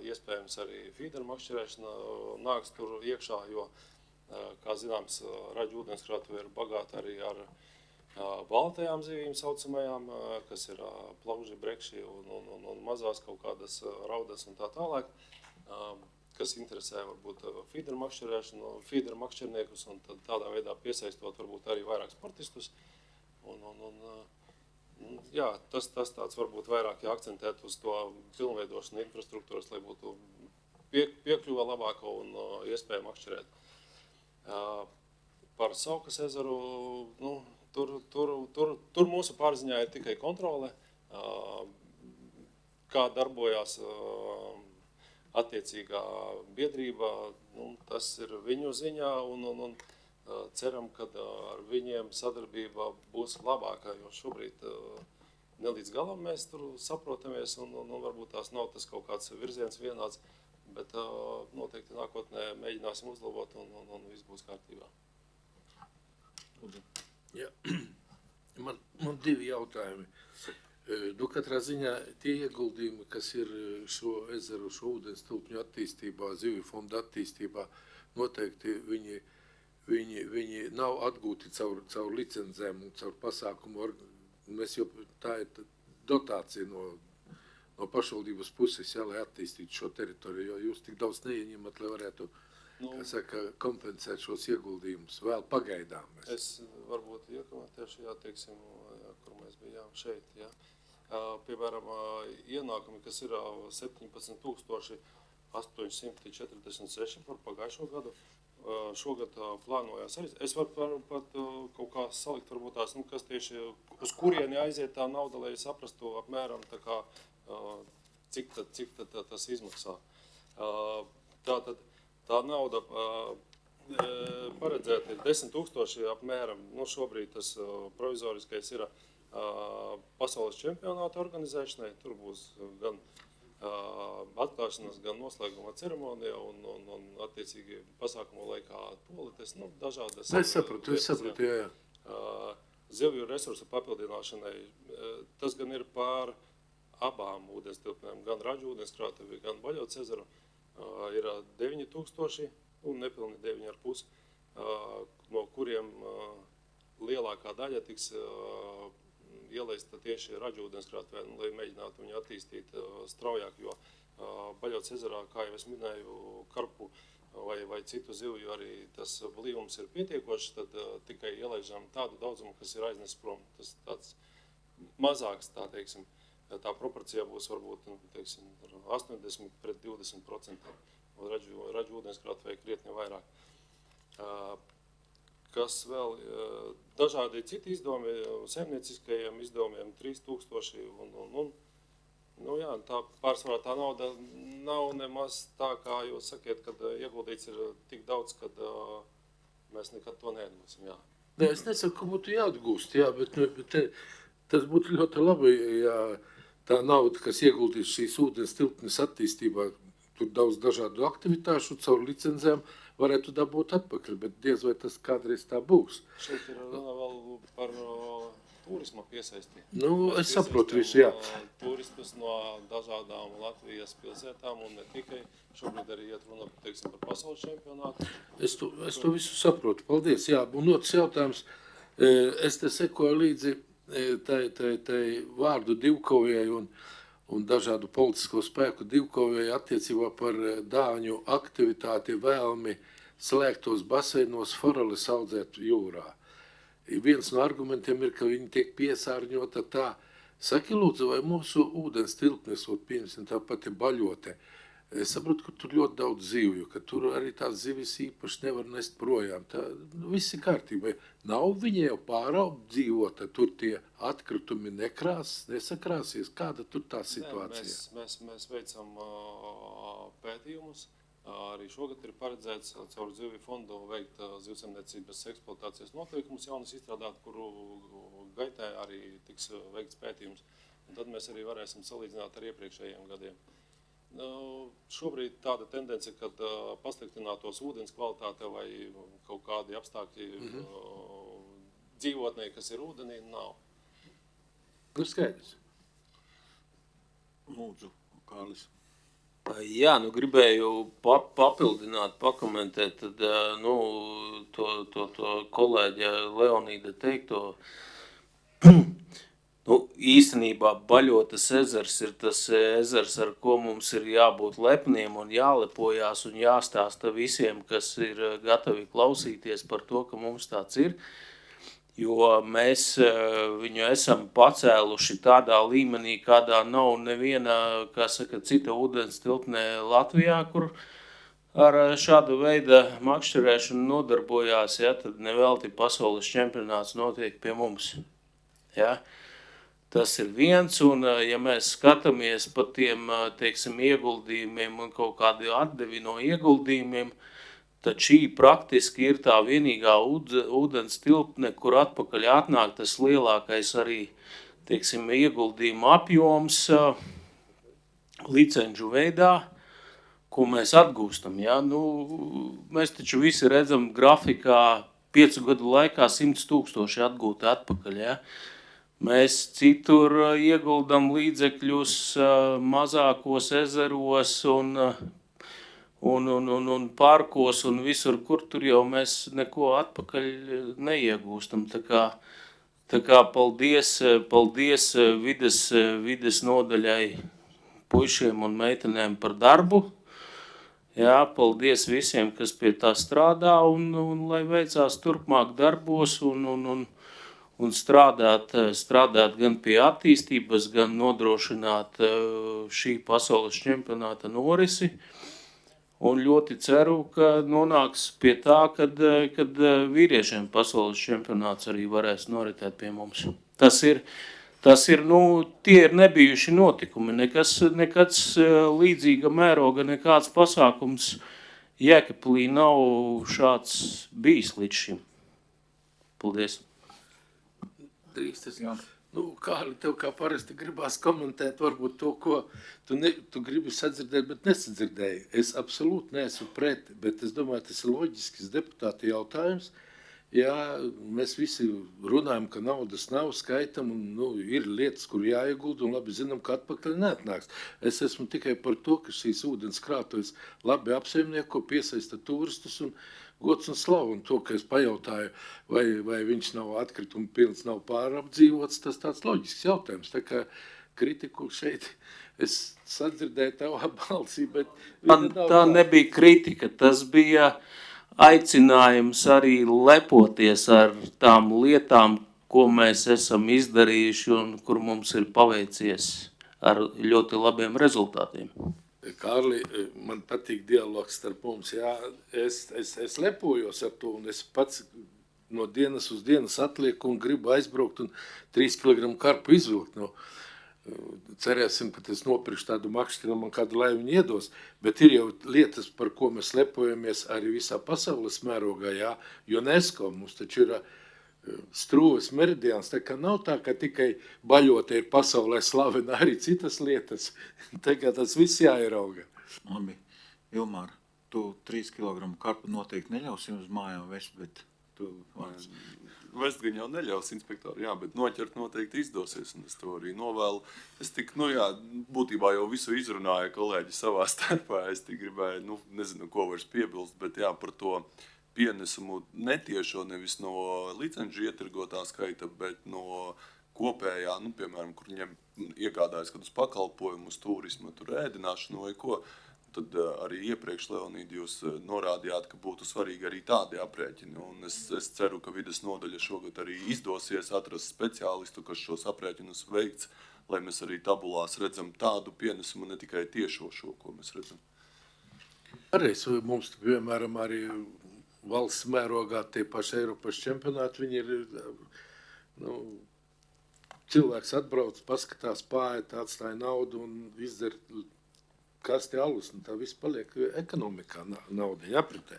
Iespējams arī feederu makšķerēšanā nāks tur iekšā, jo, kā zināms, Raģu ūdenskrātuve ir bagāta arī ar baltajām zivīm saucamajām, kas ir plauži, brekši un mazās kaut kādas raudas un tā tālāk. kas interesē varbūt feeder makšķerniekus, un tad tādā veidā piesaistot varbūt arī vairāk sportistus. Jā, tas tāds varbūt vairāk jāakcentēt uz to pilnveidošanu infrastruktūras, lai būtu piekļuva labāka un iespēja makšķerēt. Par Saukas ezeru, tur mūsu pārziņā ir tikai kontrole, kā darbojās attiecīgā biedrība, tas ir viņu ziņā, un ceram, ka ar viņiem sadarbība būs labākā, jo šobrīd ne līdz galam mēs tur saprotamies, un varbūt tās nav tas kaut kāds virziens vienāds, bet noteikti nākotnē mēģināsim uzlabot, un viss būs kārtībā. Jā. Man divi jautājumi. Katrā ziņā tie ieguldījumi, kas ir šo ezeru, šo ūdens tilpņu attīstībā, zivju fonda attīstībā, noteikti viņi nav atgūti caur licencēm un caur pasākumu. Mēs jau tā ir dotācija no pašvaldības puses, jā, lai attīstītu šo teritoriju, jo jūs tik daudz neieņemat, lai varētu kompensēt šos ieguldījumus vēl pagaidām. Es varbūt iekomentēšu, teiksim, kur mēs bijām šeit, jā. Piemēram, ienākumi, kas ir 17,846 par pagājušo gadu. Šogad plānojās arī. Es varu pat kaut kā salikt, varbūt tās, kas tieši uz kurieni aiziet tā nauda, lai saprastu apmēram tā kā, cik tas izmaksā. Tātad tā nauda paredzēta ir 10 000 apmēram. Šobrīd tas provizoriskais ir pasaules čempionāta organizēšanai. Tur būs gan atklāšanas, gan noslēguma ceremonija un attiecīgi pasākumu laikā polites, dažādas. Es sapratu, jā. Zivju resursu papildināšanai, tas gan ir pār abām ūdenstilpnēm, gan Raģu ūdenskrātuvi, gan Baļots ezeru, ir 9 000 un nepilni 9,5, no kuriem lielākā daļa tiks ielaista tieši Raģu ūdenskrātuvē, lai mēģinātu viņu attīstīt straujāk, jo Baļots ezerā, kā jau es minēju, karpu vai citu zivju arī tas blīvums ir pietiekošs, tad tikai ielaižam tādu daudzumu, kas ir aiznesis prom. Tas tāds mazāks, tā teiksim, tā proporcija būs varbūt, teiksim, 80 pret 20%, un Raģu ūdenskrātuvē krietni vairāk. Kas vēl, dažādi citi izdevumi, saimnieciskajiem izdevumiem 3000 jā, tā pārsvarā tā nauda nav nemaz tā, kā jūs sakiet, kad ieguldīts ir tik daudz, kad mēs nekad to neatgūsim, jā. Nē, es nesaku, ka būtu jāatgūst, jā, bet tas būtu ļoti labi, ja tā nauda, kas ieguldīs šīs ūdens tilpnes attīstībā, tur daudz dažādu aktivitāšu caur licencēm, varētu dabūt atpakaļ, bet diez vai tas kādreiz tā būs. Šeit ir vēl par turisma piesaisti. Es saprotu visu, jā. Turistus no dažādām Latvijas pilsētām un ne tikai. Šobrīd arī iet runa, teiksim, par pasaules čempionātu. Es to visu saprotu. Paldies, jā. Un otrs jautājums, es te sekoju līdzi tai vārdu divkaujai un dažādu politisko spēku divkaujai attiecībā par dāņu aktivitāti vēlmi slēgtos baseinos foreles audzēt jūrā. Viens no argumentiem ir, ka viņi tiek piesārņota tā. Saki, lūdzu, vai mūsu ūdens tilpnes, piemēram, tā pati Baļote, es saprotu, ka tur ļoti daudz zivju, ka tur arī tās zivis īpaši nevar nest projām. Tā viss ir kārtībā. Nav viņi jau pārapdzīvota, tur tie atkritumi nesakrāsies. Kāda tur tā situācija? Mēs veicam pētījumus. Arī šogad ir paredzēts caur zivju fondu veikt zivsaimniecības eksploatācijas noteikumus jaunas izstrādāt, kuru gaitā arī tiks veikts pētījums. Un tad mēs arī varēsim salīdzināt ar iepriekšējiem gadiem. Šobrīd tāda tendence, kad pasliktinātos ūdens kvalitāte vai kaut kādi apstākļi dzīvotnē, kas ir ūdenī, nav. Skaidrs. Lūdzu, Kārlis. Jā, gribēju papildināt, pakomentēt, tad, to kolēģa Leonīda teikto. Īstenībā Baļotas ezers ir tas ezers, ar ko mums ir jābūt lepniem un jālepojās un jāstāsta visiem, kas ir gatavi klausīties par to, ka mums tāds ir. Jo mēs viņu esam pacēluši tādā līmenī, kādā nav neviena, kā saka, cita ūdens tilpnē Latvijā, kur ar šādu veidu makšķerēšanu nodarbojās, ja, tad nevelti pasaules čempionāts notiek pie mums. Ja. Tas ir viens, un ja mēs skatāmies pa tiem, teiksim, ieguldījumiem un kaut kādu atdevi no ieguldījumiem, tad šī praktiski ir tā vienīgā ūdens tilpne, kur atpakaļ atnāk tas lielākais arī, teiksim, ieguldījuma apjoms licenču veidā, ko mēs atgūstam. Ja? Mēs taču visi redzam grafikā 5 gadu laikā 100 000 atgūti atpakaļ. Ja? Mēs citur ieguldam līdzekļus mazākos ezeros un parkos un visur, kur tur jau mēs neko atpakaļ neiegūstam. Tā kā paldies vides nodaļai puišiem un meitenēm par darbu. Jā, paldies visiem, kas pie tā strādā un lai veicās turpmāk darbos un strādāt gan pie attīstības, gan nodrošināt šī pasaules čempionāta norisi. Un ļoti ceru, ka nonāks pie tā, kad vīriešiem pasaules čempionāts arī varēs noritēt pie mums. Tas ir, tie ir nebijuši notikumi, nekāds līdzīga mēroga, nekāds pasākums Jēkabpilī nav šāds bijis līdz šim. Paldies. Drīkstas. Kārli, tev kā parasti gribās komentēt varbūt to, ko tu gribi sadzirdēt, bet nesadzirdēji. Es absolūti neesmu pret, bet es domāju, tas ir loģisks deputāta jautājums. Jā, mēs visi runājam, ka naudas nav, skaitam, un ir lietas, kur jāiegulda, un labi zinām, ka atpakaļ neatnāks. Es esmu tikai par to, ka šīs ūdens krātuves labi apsaimnieko, piesaista turistus un gods un slavu, un to, ka es pajautāju, vai viņš nav atkrituma pilns, nav pārapdzīvots, tas tāds loģisks jautājums. Tā kā kritiku šeit es sadzirdēju tavā balsī, bet... Tā nebija kritika, tas bija aicinājums arī lepoties ar tām lietām, ko mēs esam izdarījuši un kur mums ir paveicies ar ļoti labiem rezultātiem. Kārli, man patīk dialogs starp mums. Jā, es lepojos ar to, un es pats no dienas uz dienas atlieku un gribu aizbraukt un 3 kg karpu izvilkt. Cerēsim, ka es nopirkšu tādu makšķinu, man kādu laiviņu iedos, bet ir jau lietas, par ko mēs lepojamies arī visā pasaules mērogā, jā, UNESCO mums taču ir Strūves meridians, tā kā nav tā, ka tikai Baļota ir pasaulē slavena, arī citas lietas. Tagad tas viss jāierauga. Labi, Ilmār, tu 3 kg karpu noteikti neļausi uz mājām vest, bet tu vārds. Vest gan jau neļaus inspektori, jā, bet noķert noteikti izdosies, un es to arī novēlu. Es tik, būtībā jau visu izrunāju kolēģi savā starpā, es tik gribēju, nezinu, ko vairs piebilst, bet jā, par to pienesumu netiešo nevis no licenču ietirgotā skaita, bet no kopējā, piemēram, kur viņiem iegādājas kādus pakalpojumus, turismu, tur ēdināšanu vai ko, tad arī iepriekš, Leonīdi, jūs norādījāt, ka būtu svarīgi arī tādi aprēķini. Un es ceru, ka vides nodaļa šogad arī izdosies atrast speciālistu, kas šos aprēķinus veikts, lai mēs arī tabulās redzam tādu pienesumu, ne tikai tiešo šo, ko mēs redzam. Arī mums, piemēram, arī valsts mērogā tie paši Eiropas čempionāti, viņi ir, cilvēks atbrauc, paskatās pāēt, atstāja naudu un izdzer kasti alus, un tā viss paliek ekonomikā naudiņa apritē.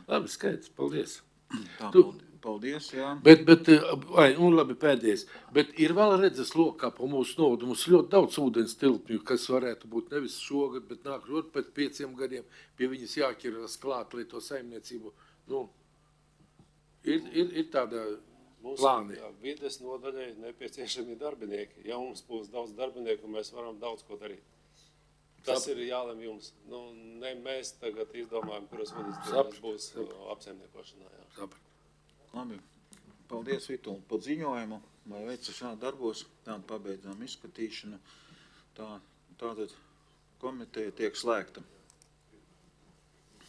Labi, skaidrs, paldies. Paldies, jā. Un labi, pēdējais. Bet ir vēl redzes lokā pa mūsu naudu. Mums ļoti daudz ūdens tilpņu, kas varētu būt nevis šogad, bet nākot pēc 5 gadiem pie viņas jāķeras klāt, lai to saimniecību. Ir tāda plāni. Vides nodaļai nepieciešami darbinieki. Ja mums būs daudz darbinieku, mēs varam daudz ko darīt. Tas ir jālem jums. Ne mēs tagad izdomājam, kuras vidas būs apsaimniekošanā. Labi. Paldies, Vituli, par ziņojumu. Lai veica šādi darbos, tādu pabeidzām izskatīšanu. Tātad komiteja tiek slēgta.